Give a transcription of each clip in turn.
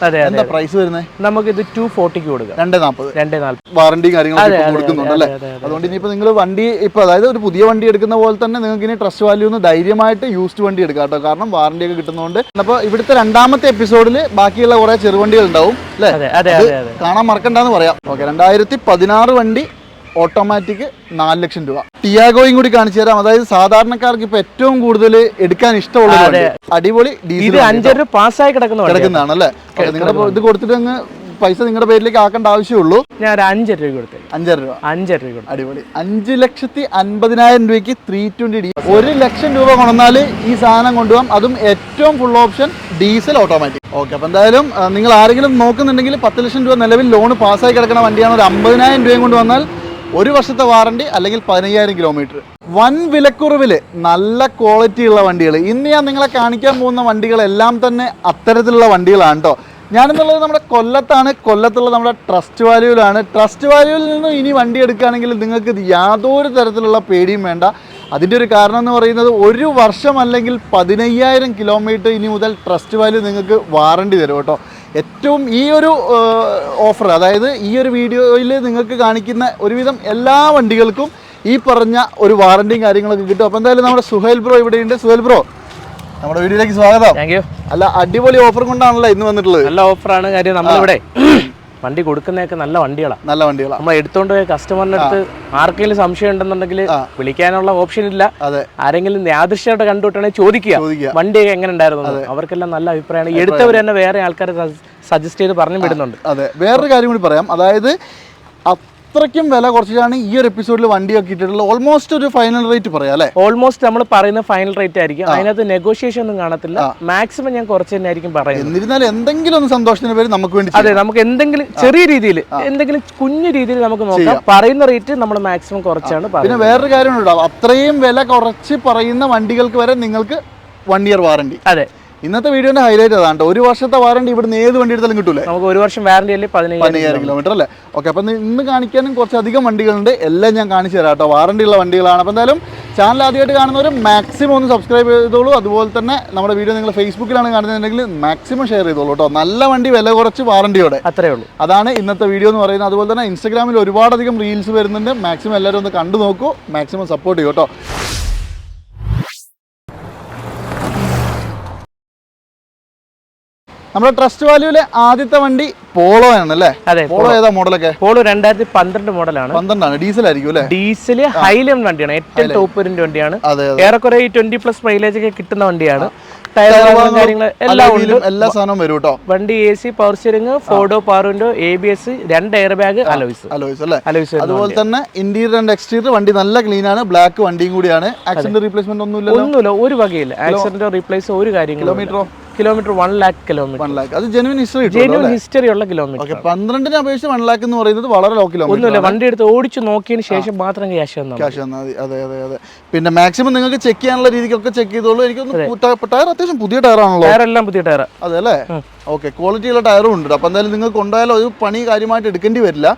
എന്താ പ്രൈസ് വരുന്നത്? നമുക്ക് ഇത് 240 കൊടുക്കാം. 240 വാറണ്ടി കാര്യങ്ങളൊക്കെ കൊടുക്കുന്നുണ്ട് അല്ലേ? അതുകൊണ്ട് ഇനിയിപ്പോൾ നിങ്ങൾ വണ്ടി ഇപ്പോൾ അതായത് ഒരു പുതിയ വണ്ടി എടുക്കുന്ന പോലെ തന്നെ നിങ്ങൾക്ക് ഇനി ട്രസ്റ്റ് വാല്യൂ ഒന്ന് ധൈര്യമായിട്ട് യൂസ്ഡ് വണ്ടി എടുക്കാം കേട്ടോ. കാരണം വാറണ്ടി ഒക്കെ കിട്ടുന്നതുകൊണ്ട്. അപ്പോൾ ഇവിടുത്തെ രണ്ടാമത്തെ എപ്പിസോഡിൽ ബാക്കിയുള്ള കുറേ ചെറുവണ്ടികൾ ഉണ്ടാവും അല്ലേ? കാണാൻ മറക്കണ്ടെന്ന് പറയാം. ഓക്കെ, 2016 വണ്ടി ഓട്ടോമാറ്റിക് 4 ലക്ഷം രൂപ. ടിയാഗോയും കൂടി കാണിച്ചു തരാം. അതായത് സാധാരണക്കാർക്ക് ഇപ്പൊ ഏറ്റവും കൂടുതൽ എടുക്കാൻ ഇഷ്ടമുള്ള അടിപൊളി ഡീസൽ 5 പാസ്സായി കിടക്കുന്നതാണ് അല്ലേ? നിങ്ങളുടെ ഇത് കൊടുത്തിട്ട് അങ്ങ് പൈസ നിങ്ങളുടെ പേരിലേക്ക് ആക്കേണ്ട ആവശ്യമുള്ളൂ. ഞാൻ 5 രൂപ കൊടുത്തു. 5 രൂപ അടിപൊളി. 5,50,000 രൂപയ്ക്ക് 320D 1 ലക്ഷം രൂപ കൊണ്ടുവന്നാൽ ഈ സാധനം കൊണ്ടുപോകാം. അതും ഏറ്റവും full option diesel automatic. Okay, അപ്പോൾ എന്തായാലും നിങ്ങൾ ആരെങ്കിലും നോക്കുന്നുണ്ടെങ്കിൽ 10 ലക്ഷം രൂപ നിലവിൽ ലോൺ പാസ്സായി കിടക്കുന്ന വണ്ടിയാണ്. ഒരു 50,000 രൂപയും കൊണ്ട് വന്നാൽ 1 വർഷത്തെ വാറണ്ടി അല്ലെങ്കിൽ 15,000 കിലോമീറ്റർ. വൻ വിലക്കുറവിൽ നല്ല ക്വാളിറ്റി ഉള്ള വണ്ടികൾ. ഇന്ന് ഞാൻ നിങ്ങളെ കാണിക്കാൻ പോകുന്ന വണ്ടികളെല്ലാം തന്നെ അത്തരത്തിലുള്ള വണ്ടികളാണ് കേട്ടോ. ഞാനെന്നുള്ളത് നമ്മുടെ കൊല്ലത്താണ്. കൊല്ലത്തുള്ള നമ്മുടെ ട്രസ്റ്റ് വാല്യൂവിലാണ്. ട്രസ്റ്റ് വാല്യൂവിൽ നിന്നും ഇനി വണ്ടി എടുക്കുകയാണെങ്കിൽ നിങ്ങൾക്ക് യാതൊരു തരത്തിലുള്ള പേടിയും വേണ്ട. അതിൻ്റെ ഒരു കാരണം എന്ന് പറയുന്നത് 1 വർഷം അല്ലെങ്കിൽ 15,000 കിലോമീറ്റർ ഇനി മുതൽ ട്രസ്റ്റ് വാല്യൂ നിങ്ങൾക്ക് വാറണ്ടി തരും കേട്ടോ. ഏറ്റവും ഈ ഒരു ഓഫർ, അതായത് ഈ ഒരു വീഡിയോയിൽ നിങ്ങൾക്ക് കാണിക്കുന്ന ഒരുവിധം എല്ലാ വണ്ടികൾക്കും ഈ പറഞ്ഞ ഒരു വാറണ്ടിയും കാര്യങ്ങളൊക്കെ കിട്ടും. അപ്പോൾ എന്തായാലും നമ്മുടെ സുഹൈൽ ബ്രോ ഇവിടെയുണ്ട്. സുഹൈൽ ബ്രോ, നമ്മുടെ വീഡിയോയിലേക്ക് സ്വാഗതം. അല്ല, അടിപൊളി ഓഫർ കൊണ്ടാണല്ലോ ഇന്ന് വന്നിട്ടുള്ളത്. നല്ല ഓഫറാണ്. കാര്യം നമ്മളിവിടെ വണ്ടി കൊടുക്കുന്നതൊക്കെ നല്ല വണ്ടികളാണ്. നമ്മൾ എടുത്തോണ്ട് പോയ കസ്റ്റമറിന്റെ അടുത്ത് ആർക്കെങ്കിലും സംശയം ഉണ്ടെന്നുണ്ടെങ്കിൽ വിളിക്കാനുള്ള ഓപ്ഷൻ ഇല്ല. ആരെങ്കിലും യാദൃശ്യമായിട്ട് കണ്ടുവിട്ടാണെങ്കിൽ ചോദിക്കുക വണ്ടിയൊക്കെ എങ്ങനെ ഉണ്ടായിരുന്നു. അവർക്കെല്ലാം നല്ല അഭിപ്രായമാണ്. എടുത്തവർ തന്നെ വേറെ ആൾക്കാരെ സജസ്റ്റ് ചെയ്ത് പറഞ്ഞു വിടുന്നുണ്ട്. അതെ, വേറൊരു കാര്യം കൂടി പറയാം. അതായത് അത്രയ്ക്കും വില കുറച്ചിട്ടാണ് ഈ ഒരു എപ്പിസോഡിൽ വണ്ടിയൊക്കെ ഇട്ടിട്ടുള്ളത്. ഓൾമോസ്റ്റ് ഒരു ഫൈനൽ റേറ്റ് പറയാം അല്ലേ? ഓൾമോസ്റ്റ് നമ്മൾ പറയുന്ന ഫൈനൽ റേറ്റ് ആയിരിക്കും. അതിനകത്ത് നെഗോഷിയേഷൻ ഒന്നും കാണത്തില്ല. മാക്സിമം ഞാൻ കുറച്ച് തന്നെ ആയിരിക്കും പറയുന്നത്. എന്നിരുന്നാലും എന്തെങ്കിലും ഒന്ന് സന്തോഷത്തിന് പേര് നമുക്ക് വേണ്ടി. അതെ, നമുക്ക് എന്തെങ്കിലും ചെറിയ രീതിയിൽ, എന്തെങ്കിലും കുഞ്ഞു രീതിയിൽ നമുക്ക് നോക്കാം. പറയുന്ന റേറ്റ് നമ്മൾ മാക്സിമം കുറച്ചാണ്. പിന്നെ വേറൊരു കാര്യം ഉണ്ടാവും, അത്രയും വില കുറച്ച് പറയുന്ന വണ്ടികൾക്ക് വരെ നിങ്ങൾക്ക് 1 ഇയർ വാറണ്ടി. അതെ, ഇന്നത്തെ വീഡിയോന്റെ ഹൈലൈറ്റ് അതാണ്. 1 വർഷത്തെ വാറണ്ടി ഇവിടുന്ന് ഏത് വണ്ടി എടുത്താലും കിട്ടൂലേ? നമുക്ക് 1 വർഷം വാറണ്ടി അല്ലേ 15,000 കിലോമീറ്റർ അല്ലേ? ഓക്കെ, അപ്പം ഇന്ന് കാണിക്കാനും കുറച്ചധികം വണ്ടികളുണ്ട്. എല്ലാം ഞാൻ കാണിച്ചു തരാം കേട്ടോ. വാറണ്ടി ഉള്ള വണ്ടികളാണ്. അപ്പോൾ എന്തായാലും ചാനൽ ആദ്യമായിട്ട് കാണുന്നവർ മാക്സിമം ഒന്ന് സബ്സ്ക്രൈബ് ചെയ്തോളൂ. അതുപോലെ തന്നെ നമ്മുടെ വീഡിയോ നിങ്ങൾ ഫേസ്ബുക്കിലാണ് കാണുന്നതെങ്കിൽ മാക്സിമം ഷെയർ ചെയ്തോളൂ കേട്ടോ. നല്ല വണ്ടി, വില കുറച്ച്, വാറണ്ടിയോടെ. അത്രേ ഉള്ളൂ. അതാണ് ഇന്നത്തെ വീഡിയോ എന്ന് പറയുന്നത്. അതുപോലെ തന്നെ ഇൻസ്റ്റാഗ്രാമിൽ ഒരുപാടധികം റീൽസ് വരുന്നുണ്ട്. മാക്സിമം എല്ലാവരും ഒന്ന് കണ്ടു നോക്കൂ. മാക്സിമം സപ്പോർട്ട് ചെയ്യൂ കേട്ടോ. നമ്മുടെ ട്രസ്റ്റ് വാല്യൂവിലെ ആദ്യത്തെ വണ്ടി പോളോ ആണല്ലേ? അതെ. പോളോ ഏതാ മോഡലൊക്കെ? പോളോ 2012 മോഡലാണ്. 12 ഡീസൽ ആയിരിക്കും അല്ലേ? ഡീസൽ ഹൈലം വണ്ടിയാണ്. ഏറ്റവും ടോപ്പ് വരുന്ന വണ്ടിയാണ്. ഏറെക്കുറെ 20+ മൈലേജ് ഒക്കെ കിട്ടുന്ന വണ്ടിയാണ്. എല്ലാ സാധനവും വരും കേട്ടോ. വണ്ടി AC, power steering, 4 power window, ABS, 2 air bag, alloys അല്ലേ? അതുപോലെ തന്നെ ഇന്റീരിയർ ആൻഡ് എക്സ്റ്റീരിയർ വണ്ടി നല്ല ക്ലീൻ ആണ്. ബ്ലാക്ക് വണ്ടിയും കൂടിയാണ്. ആക്സിഡന്റ് റീപ്ലേസ്മെന്റ് ഒന്നുമില്ല, ഒരു വകയില്ല. ആക്സിഡന്റ് റീപ്ലേസ് ഒരു കാര്യങ്ങളും. Kilometre 1 lakh kilometre. അത് ജെനുവിൻ ഹിസ്റ്ററി ഉള്ള കിലോമീറ്റർ. 12 അപേക്ഷിച്ച് 1 lakh എന്ന് പറയുന്നത് വളരെ ലോ കിലോമീറ്റർ. ഒന്നുമില്ല, വണ്ടി എടുത്ത് ഓടിച്ചു നോക്കിയതിന് ശേഷം മാത്രം ക്യാഷ് തന്നാൽ മതി. അതെ. പിന്നെ മാക്സിമം നിങ്ങൾക്ക് ചെക്ക് ചെയ്യാനുള്ള രീതിക്കൊക്കെ ചെക്ക് ചെയ്തോളൂ. എനിക്കൊന്ന് ടയർ അത്യാവശ്യം പുതിയ ടയറാണല്ലോ. ടയറെല്ലാം പുതിയ ടയർ. അതെ അല്ലേ? ഓക്കെ, ക്വാളിറ്റിയുള്ള ടയറും ഉണ്ട്. അപ്പോൾ എന്തായാലും നിങ്ങൾക്ക് കൊണ്ടുപോയാലോ ഒരു പണി കാര്യമായിട്ട് എടുക്കേണ്ടി വരില്ല.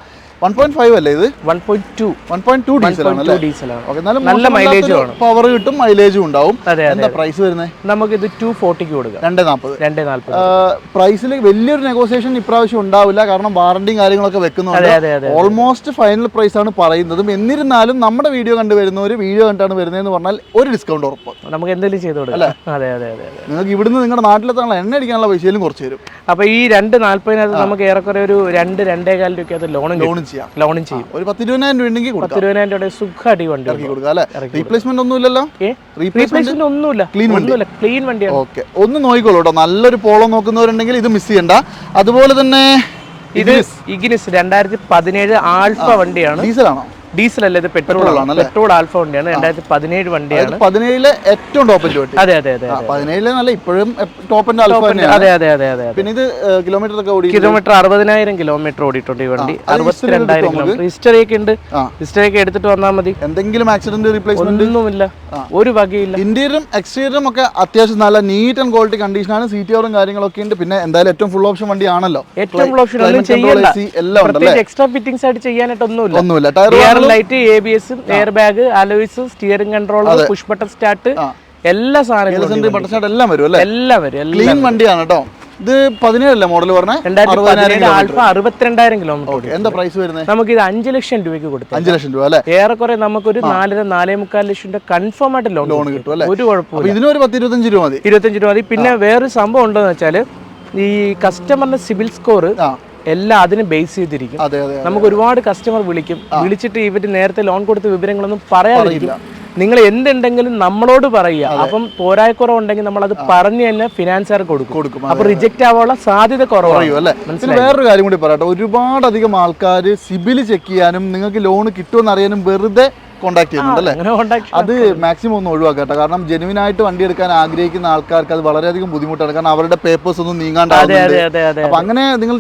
1.5 അല്ലേ ഇത്? 1.2 ഡീസലാണ്. ഓക്കെ, നല്ല മൈലേജും പവർ കിട്ടും, മൈലേജും ഉണ്ടാവും. എന്താ പ്രൈസ് വരുന്നത്? നമുക്ക് ഇത് 240 കൊടുക്കാം. 240. പ്രൈസിൽ വലിയൊരു നെഗോസിയേഷൻ ഇപ്രാവശ്യം ഉണ്ടാവില്ല. കാരണം വാറണ്ടിയും കാര്യങ്ങളൊക്കെ വെക്കുന്നുണ്ട്. ഓൾമോസ്റ്റ് ഫൈനൽ പ്രൈസ് ആണ് പറയുന്നതും. എന്നിരുന്നാലും നമ്മുടെ വീഡിയോ കണ്ടുവരുന്നവർ വീഡിയോ കണ്ടാണ് വരുന്നതെന്ന് പറഞ്ഞാൽ ഒരു ഡിസ്കൗണ്ട് ഉറപ്പ് നമുക്ക് എന്തെങ്കിലും ചെയ്ത് കൊടുക്കാം. നിങ്ങൾക്ക് ഇവിടുന്ന് നിങ്ങളുടെ നാട്ടിലെത്താനുള്ള എണ്ണ അടിക്കാനുള്ള പൈസയിലും കുറച്ച് തരും. അപ്പൊ ഈ 240 നമുക്ക് ഏറെക്കുറെ ഒരു 2-2.25 രൂപയ്ക്കകത്ത് ലോണും ചെയ്യും. ഒരു 10-20,000 രൂപ ഉണ്ടെങ്കിൽ 10-20,000 രൂപ സുഖമായിട്ട് വണ്ടി ഇറക്കി കൊടുക്കാം അല്ലേ? റീപ്ലേസ്മെന്റ് ഒന്നുമില്ലല്ലോ? റീപ്ലേസ്മെന്റ് ഒന്നുമില്ല, ക്ലീൻ വണ്ടിയാണ്. ഓക്കെ, ഒന്ന് നോക്കിക്കോളൂ കേട്ടോ. നല്ലൊരു പോളോ നോക്കുന്നവരുണ്ടെങ്കിൽ ഇത് മിസ് ചെയ്യണ്ട. അതുപോലെ തന്നെ ഇത് ഇഗ്നിസ് 2017 ആൽഫ വണ്ടിയാണ്. ഡീസലാണോ? ഡീസൽ അല്ല, ഇത് പെട്രോൾ ആണ്. പെട്രോൾ ആൽഫ വണ്ടിയാണ്. 2017 വണ്ടിയാണ്. 17 ഏറ്റവും ടോപ്പിന്റെ വണ്ടി. അതെ. 17 നല്ല ഇപ്പോഴും ടോപ്പിന്റെ ആൽഫ തന്നെയാണ്. അതെ. പിന്നെ ഇത് കിലോമീറ്റർ 60,000 കിലോമീറ്റർ ഓടിയിട്ടുണ്ട് ഈ വണ്ടി. 62,000 കിലോമീറ്റർ. ഹിസ്റ്ററി ഒക്കെ ഉണ്ട്. ഹിസ്റ്ററി ഒക്കെ എടുത്തിട്ട് വന്നാൽ മതി. എന്തെങ്കിലും ആക്സിഡന്റ് റീപ്ലേസ്മെന്റ് ഒന്നുമില്ല, ഒരു വകയില്ല. ഇന്റീരിയറും എക്സ്റ്റീരിയറും ഒക്കെ അത്യാവശ്യം നല്ല നീറ്റ് ആൻഡ് ക്വാളിറ്റി കണ്ടീഷനാണ്. CTRും കാര്യങ്ങളൊക്കെ ഉണ്ട്. പിന്നെ എന്തായാലും ഏറ്റവും ഫുൾ ഓപ്ഷൻ വണ്ടി ആണല്ലോ. ഏറ്റവും ഫുൾ ഓപ്ഷൻ എക്സ്ട്രാ ഫിറ്റിംഗ്സ് ആയിട്ട് ചെയ്യാനായിട്ടൊന്നുമില്ല. Light, ABS, air bag, alloys, steering control, push button start, എല്ലാ സാധനങ്ങളും എല്ലാം വരും. ക്ലീൻ വണ്ടിയാണ് കേട്ടോ. ഇത് 17 മോഡൽ പറഞ്ഞാൽ 2017 ആൽഫ 62,000 കിലോമീറ്റർ. എന്താ പ്രൈസ് വരുന്നത്? നമുക്ക് ഇത് 5 ലക്ഷം രൂപയ്ക്ക് കൊടുത്തു. 5 ലക്ഷം രൂപ അല്ലേ? ഏറെക്കുറെ നമുക്കൊരു 4-4.25 ലക്ഷം രൂപ കൺഫേം ആയിട്ട് ലോൺ കിട്ടും അല്ലേ? ഒരു കുഴപ്പമില്ല. ഇതിനൊരു 10-25 രൂപ മതി. 25 രൂപ മതി. പിന്നെ വേറൊരു സംഭവം ഉണ്ടെന്ന് വെച്ചാൽ ഈ കസ്റ്റമറിന്റെ സിബിൽ സ്കോർ എല്ലാം അതിന് ബേസ് ചെയ്തിരിക്കും. നമുക്ക് ഒരുപാട് കസ്റ്റമർ വിളിക്കും, വിളിച്ചിട്ട് ഇവര് നേരത്തെ ലോൺ കൊടുത്ത വിവരങ്ങളൊന്നും പറയാതിരിക്കും. നിങ്ങൾ എന്തുണ്ടെങ്കിലും നമ്മളോട് പറയുക. അപ്പം പോരായ്ക്കുറവുണ്ടെങ്കിൽ നമ്മൾ അത് പറഞ്ഞു തന്നെ ഫിനാൻസുകാർ കൊടുക്കും. അപ്പൊ റിജക്ട് ആവാനുള്ള സാധ്യത കുറവാണ്. വേറൊരു കാര്യം കൂടി പറയട്ടെ, ഒരുപാടധികം ആൾക്കാർ സിബിൽ ചെക്ക് ചെയ്യാനും നിങ്ങൾക്ക് ലോൺ കിട്ടുമെന്ന് അറിയാനും വെറുതെ കോൺടാക്ട് ചെയ്യുന്നുണ്ടല്ലേ? അത് മാക്സിമം ഒന്ന് ഒഴിവാക്കട്ടെ. കാരണം ജെനുവിൻ ആയിട്ട് വണ്ടി എടുക്കാൻ ആഗ്രഹിക്കുന്ന ആൾക്കാർക്ക് അത് വളരെയധികം ബുദ്ധിമുട്ടാണ്. കാരണം അവരുടെ പേപ്പേഴ്സ് ഒന്നും നീങ്ങാണ്ടാവുന്നുണ്ട്. അപ്പൊ അങ്ങനെ നിങ്ങൾ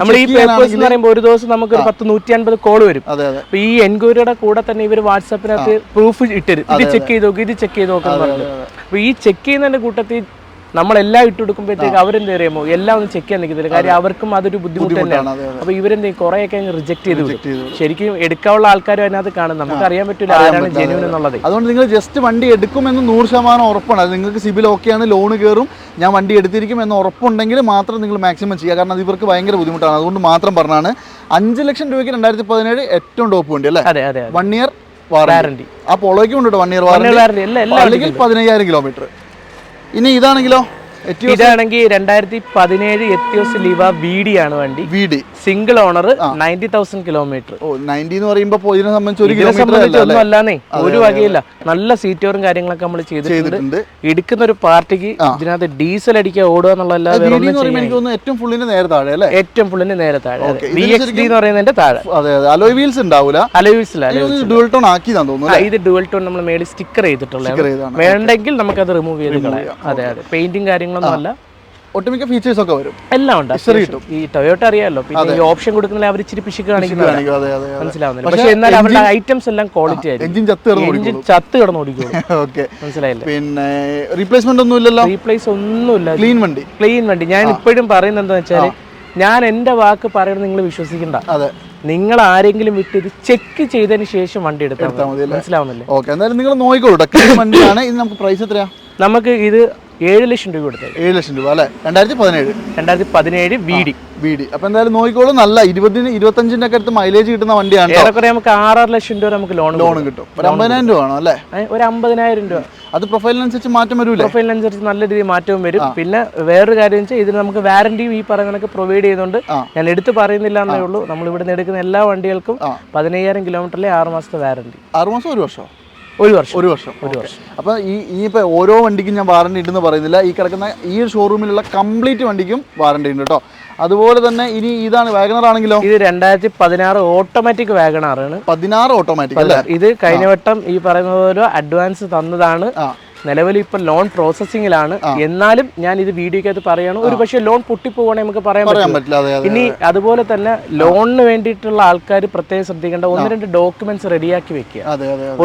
ഒരു ദിവസം നമുക്ക് 100-150 കോൾ വരും. അപ്പൊ ഈ എൻക്വയറിയുടെ കൂടെ തന്നെ ഇവർ വാട്സാപ്പിനകത്ത് പ്രൂഫ് ഇട്ടരും, ഇത് ചെക്ക് ചെയ്ത് നോക്കി, ഇത് ചെക്ക് ചെയ്ത് നോക്കാൻ പറഞ്ഞു. അപ്പൊ ഈ ചെക്ക് ചെയ്യുന്നതിന്റെ കൂട്ടത്തിൽ നമ്മളെല്ലാം ഇട്ട് കൊടുക്കുമ്പോഴത്തേക്ക് അവരെന്ത് അറിയാമോ, എല്ലാം ഒന്നും ചെക്ക് ചെയ്യാൻ നിൽക്കുന്നില്ല. കാര്യം അവർക്കും അതൊരു ബുദ്ധിമുട്ട് തന്നെയാണ്. അപ്പൊ ഇവരെന്ത് കുറെയൊക്കെ റിജക്ട് ചെയ്ത് ശരിക്കും എടുക്കാനുള്ള ആൾക്കാരും അതിനകത്ത് കാണും. നമുക്ക് അറിയാൻ പറ്റില്ല ആരാണ് ജെന്യൂൻ എന്നുള്ളത്. അതുകൊണ്ട് നിങ്ങൾ ജസ്റ്റ് വണ്ടി എടുക്കുമെന്ന് 100% ഉറപ്പാണ്. അത് നിങ്ങൾക്ക് സിബിൽ ഓക്കെയാണ്, ലോൺ കയറും, ഞാൻ വണ്ടി എടുത്തിരിക്കും എന്ന് ഉറപ്പുണ്ടെങ്കിൽ മാത്രം നിങ്ങൾ മാക്സിമം ചെയ്യുക. കാരണം അത് ഇവർക്ക് ഭയങ്കര ബുദ്ധിമുട്ടാണ്. അതുകൊണ്ട് മാത്രം പറഞ്ഞാണ് 5 ലക്ഷം രൂപയ്ക്ക് 2017 ഏറ്റവും ടോപ്പ് വണ്ടി അല്ലേ? 1 ഇയർ വാറന്റി. ആ പോളോയ്ക്ക് കൊണ്ടുട്ടോ 1 ഇയർ വാറന്റി, അല്ലെങ്കിൽ 15,000 കിലോമീറ്റർ. ഇനി ഇതാണെങ്കിലോ, ഇതാണെങ്കിൽ 2017 എത്തിയോസ് ലിവ VD ആണ് വണ്ടി. VD single owner, 90,000 kilometre. 90 എന്ന് പറയുമ്പോൾ ഇതിനെ സംബന്ധിച്ച് ഒന്നും അല്ലാന്നേ, ഒരു വകയില്ല. നല്ല സീറ്റോറും കാര്യങ്ങളൊക്കെ നമ്മൾ ചെയ്തിട്ടുണ്ട്. എടുക്കുന്ന ഒരു പാർട്ടിക്ക് ഇതിനകത്ത് ഡീസൽ അടിക്കുക ഓടുക എന്നുള്ള ഏറ്റവും ഫുള്ളിന് നേരെ താഴെ അല്ലേ? ഏറ്റവും ഫുള്ളിന് നേരെ താഴെ VXD എന്ന് പറയുന്നതിന്റെ താഴെ. അലോയ് വീൽസ് ഉണ്ടാവില്ല. ഡുവൽ ടോൺ ആക്കിയതാന്ന് തോന്നുന്നു. ഇത് ഡുവൽ ടോൺ നമ്മൾ മേളിൽ സ്റ്റിക്കർ ചെയ്തിട്ടുള്ളത്. വേണ്ടെങ്കിൽ നമുക്കത് റിമൂവ് ചെയ്ത് കളയാം. അതെ, പെയിന്റിങ് കാര്യങ്ങളൊന്നും അല്ല. ഒട്ടുമിക്ക ഫീച്ചേഴ്സ് ഒക്കെ വരും, എല്ലാം ഉണ്ട്. ഈ ടൊയോട്ട അറിയാലോ, പിന്നെ ഈ ഓപ്ഷൻ കൊടുക്കുന്നില്ല അവർ ഇച്ചിരി പിശുക്ക് കാണിക്കുന്നതാണ്, മനസ്സിലാവുന്നില്ല. പക്ഷെ എന്നാൽ അവരുടെ ഐറ്റംസ് എല്ലാം ക്വാളിറ്റി ആയിരിക്കും. എഞ്ചിൻ ചത്ത് കിടന്ന് ഓടിക്കും. മനസ്സിലായില്ലേ? പിന്നെ റീപ്ലേസ്മെന്റ് ഒന്നും ഇല്ലല്ലോ? റീപ്ലേസ് ഒന്നുമില്ല. ക്ലീൻ വണ്ടി. ഞാൻ ഇപ്പോഴും പറയുന്നത് എന്താ വെച്ചാൽ, ഞാൻ എന്റെ വാക്ക് പറയുന്നത് നിങ്ങൾ വിശ്വസിക്കണ്ട. നിങ്ങൾ ആരെങ്കിലും വിട്ട് ഇത് ചെക്ക് ചെയ്തതിന് ശേഷം വണ്ടി എടുത്താൽ മതി. മനസ്സിലാവുന്നില്ലേ? ഓക്കെ, എന്തായാലും നിങ്ങൾ നോക്കിക്കോളൂ. വണ്ടിയാണ് ഇത്. നമുക്ക് പ്രൈസ് എത്രയാ? നമുക്ക് ഇത് 7 ലക്ഷം രൂപ കൊടുത്തത്. 7 ലക്ഷം രൂപ അല്ലേ? 2017 VD. അപ്പൊ എന്തായാലും നോക്കിക്കോളൂ. നല്ല 20-25 ഒക്കെ അടുത്ത് മൈലേജ് കിട്ടുന്ന വണ്ടിയാണ്. ഏറെക്കുറെ നമുക്ക് 6 ലക്ഷം രൂപ നമുക്ക് ലോൺ കിട്ടും. ഒരു 50,000 രൂപ ആണോ അല്ലേ? ഒരു 50,000 രൂപ. അത് പ്രൊഫൈലിനനുസരിച്ച് മാറ്റം വരില്ല. പ്രൊഫൈലിനനുസരിച്ച് നല്ല രീതിയിൽ മാറ്റവും വരും. പിന്നെ വേറൊരു കാര്യം വെച്ചാൽ ഇതിന് നമുക്ക് വാറന്റിയും ഈ പറയുന്നതൊക്കെ പ്രൊവൈഡ് ചെയ്യുന്നുണ്ട്. ഞാൻ എടുത്ത് പറയുന്നില്ല എന്നേ ഉള്ളൂ. നമ്മൾ ഇവിടെ നിന്ന് എടുക്കുന്ന എല്ലാ വണ്ടികൾക്കും 15,000 കിലോമീറ്ററിലെ 6 മാസത്തെ വാറന്റി. 6 മാസം 1 വർഷം? ഒരു വർഷം. അപ്പൊ ഇനിയിപ്പോ ഓരോ വണ്ടിക്കും ഞാൻ വാറന്റി ഉണ്ടെന്ന് പറയുന്നില്ല. ഈ കിടക്കുന്ന ഈ ഷോറൂമിലുള്ള കംപ്ലീറ്റ് വണ്ടിക്കും വാറന്റി ഉണ്ട് കേട്ടോ. അതുപോലെ തന്നെ ഇനി ഇതാണ് വാഗണർ ആണെങ്കിലോ? ഇത് 2016 ഓട്ടോമാറ്റിക് വാഗണർ ആണ്. 16 ഓട്ടോമാറ്റിക് അല്ലേ? ഇത് കഴിഞ്ഞ വട്ടം ഈ പറയുന്ന പോലെ അഡ്വാൻസ് തന്നതാണ്. നിലവിൽ ഇപ്പൊ ലോൺ പ്രോസസിംഗിലാണ്. എന്നാലും ഞാൻ ഇത് വീഡിയോക്കകത്ത് പറയണം, ഒരു പക്ഷേ ലോൺ പൊട്ടിപ്പോവാണെങ്കിൽ നമുക്ക് പറയാൻ പറ്റില്ല. ഇനി അതുപോലെ തന്നെ ലോണിന് വേണ്ടിയിട്ടുള്ള ആൾക്കാർ പ്രത്യേകം ശ്രദ്ധിക്കേണ്ട 1-2 ഡോക്യുമെന്റ്സ് റെഡിയാക്കി വെക്കുക.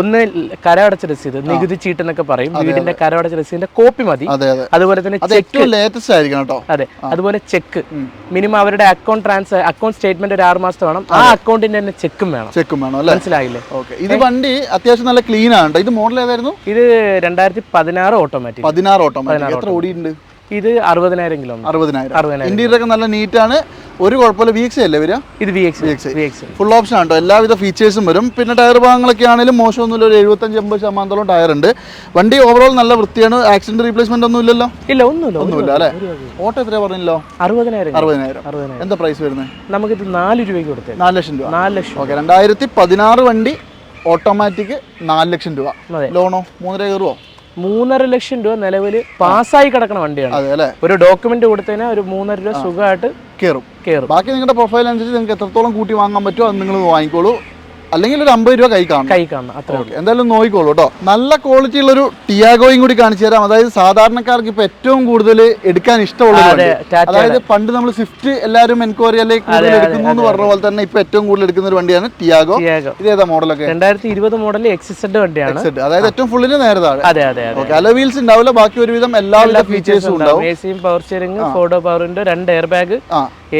ഒന്ന് കരമടച്ച രസീത്, നികുതി ചീട്ട് എന്നൊക്കെ പറയും. വീടിന്റെ കരമടച്ച രസീതിന്റെ കോപ്പി മതി. അതുപോലെ തന്നെ ചെക്ക് ലേറ്റസ്റ്റ് ആയിരിക്കണം കേട്ടോ. അതെ, അതുപോലെ ചെക്ക് മിനിമം അവരുടെ അക്കൗണ്ട് സ്റ്റേറ്റ്മെന്റ് ഒരു 6 മാസത്തെ വേണം. ആ അക്കൗണ്ടിന്റെ തന്നെ ചെക്കും വേണം. മനസ്സിലായില്ലേ? ഇത് വണ്ടി അത്യാവശ്യം നല്ല ക്ലീൻ ആണ്. ഇത് മോഡൽ ഏതായിരുന്നു? ഇത് 2016 ഓട്ടോമാറ്റിക്. 16 ഓട്ടോമാറ്റിക്. എത്ര ഓടിയിട്ടുണ്ട്? ഇത് 60,000 കിലോമീറ്റർ. 60,000. ഇന്റീരിയർ ഒക്കെ നല്ല നീറ്റ് ആണ്. ഒരു കുഴപ്പമില്ല. VXI അല്ലേ വരിക? ഇത് VXI ഫുൾ ഓപ്ഷൻ ആണ്. എല്ലാവിധ ഫീച്ചേഴ്സും വരും. പിന്നെ ടയർ ഭാഗങ്ങളൊക്കെ ആണെങ്കിലും മോശമൊന്നുമില്ല. ഒരു 75-80% ടയർ ഉണ്ട്. വണ്ടി ഓവറോൾ നല്ല വൃത്തിയാണ്. ആക്സിഡന്റ് റീപ്ലേസ്മെന്റ് ഒന്നും ഇല്ലല്ലോ? ഇല്ല, ഒന്നുമില്ല അല്ലേ? ഓട്ടോ എത്രയാ പറഞ്ഞല്ലോ? 60,000. എന്താ പ്രൈസ് വരുന്നത്? നമുക്കിത് 4 രൂപയ്ക്ക് കൊടുത്തേ. 4 ലക്ഷം രൂപ. 4 ലക്ഷം. ഓക്കെ, 2016 വണ്ടി ഓട്ടോമാറ്റിക് 4 ലക്ഷം രൂപ. ലോണോ 3.5 കയറുമോ? 3.5 ലക്ഷം രൂപ നിലവിൽ പാസ്സായി കിടക്കുന്ന വണ്ടിയാണ്. ഒരു ഡോക്യുമെന്റ് കൊടുത്തതിന് ഒരു 3.5 രൂപ സുഖമായിട്ട് കയറും. ബാക്കി നിങ്ങളുടെ പ്രൊഫൈൽ അനുസരിച്ച് നിങ്ങൾക്ക് എത്രത്തോളം കൂട്ടി വാങ്ങാൻ പറ്റുമോ അത് നിങ്ങൾ വാങ്ങിക്കോളൂ. അല്ലെങ്കിൽ ഒരു 50 രൂപ കൈ കാണണം. എന്തായാലും നോക്കിക്കോളൂ കേട്ടോ. നല്ല ക്വാളിറ്റി ഉള്ള ഒരു ടിയാഗോയും കൂടി കാണിച്ചു തരാം. അതായത് സാധാരണക്കാർക്ക് ഇപ്പൊ ഏറ്റവും കൂടുതൽ എടുക്കാൻ ഇഷ്ടമുള്ള, അതായത് പണ്ട് നമ്മൾ സ്വിഫ്റ്റ് എല്ലാവരും എൻക്വയറി അല്ലെങ്കിൽ കൂടുതൽ എടുക്കുന്നു എന്ന് പറഞ്ഞ പോലെ തന്നെ ഇപ്പൊ ഏറ്റവും കൂടുതൽ എടുക്കുന്ന ഒരു വണ്ടിയാണ് ടിയാഗോ. ഇത് ഏതാ മോഡലൊക്കെ? 2020 മോഡൽ XZ വണ്ടിയാണ്. അതായത് ഏറ്റവും ഫുള്ളിന് നേരെ താഴെ. അലോയ് വീൽസ് ഉണ്ടാവില്ല. ബാക്കി ഒരുവിധം എല്ലാവിധ ഫീച്ചേഴ്സും ഉണ്ടാവും. Power steering, 4 power window, 2 air bag,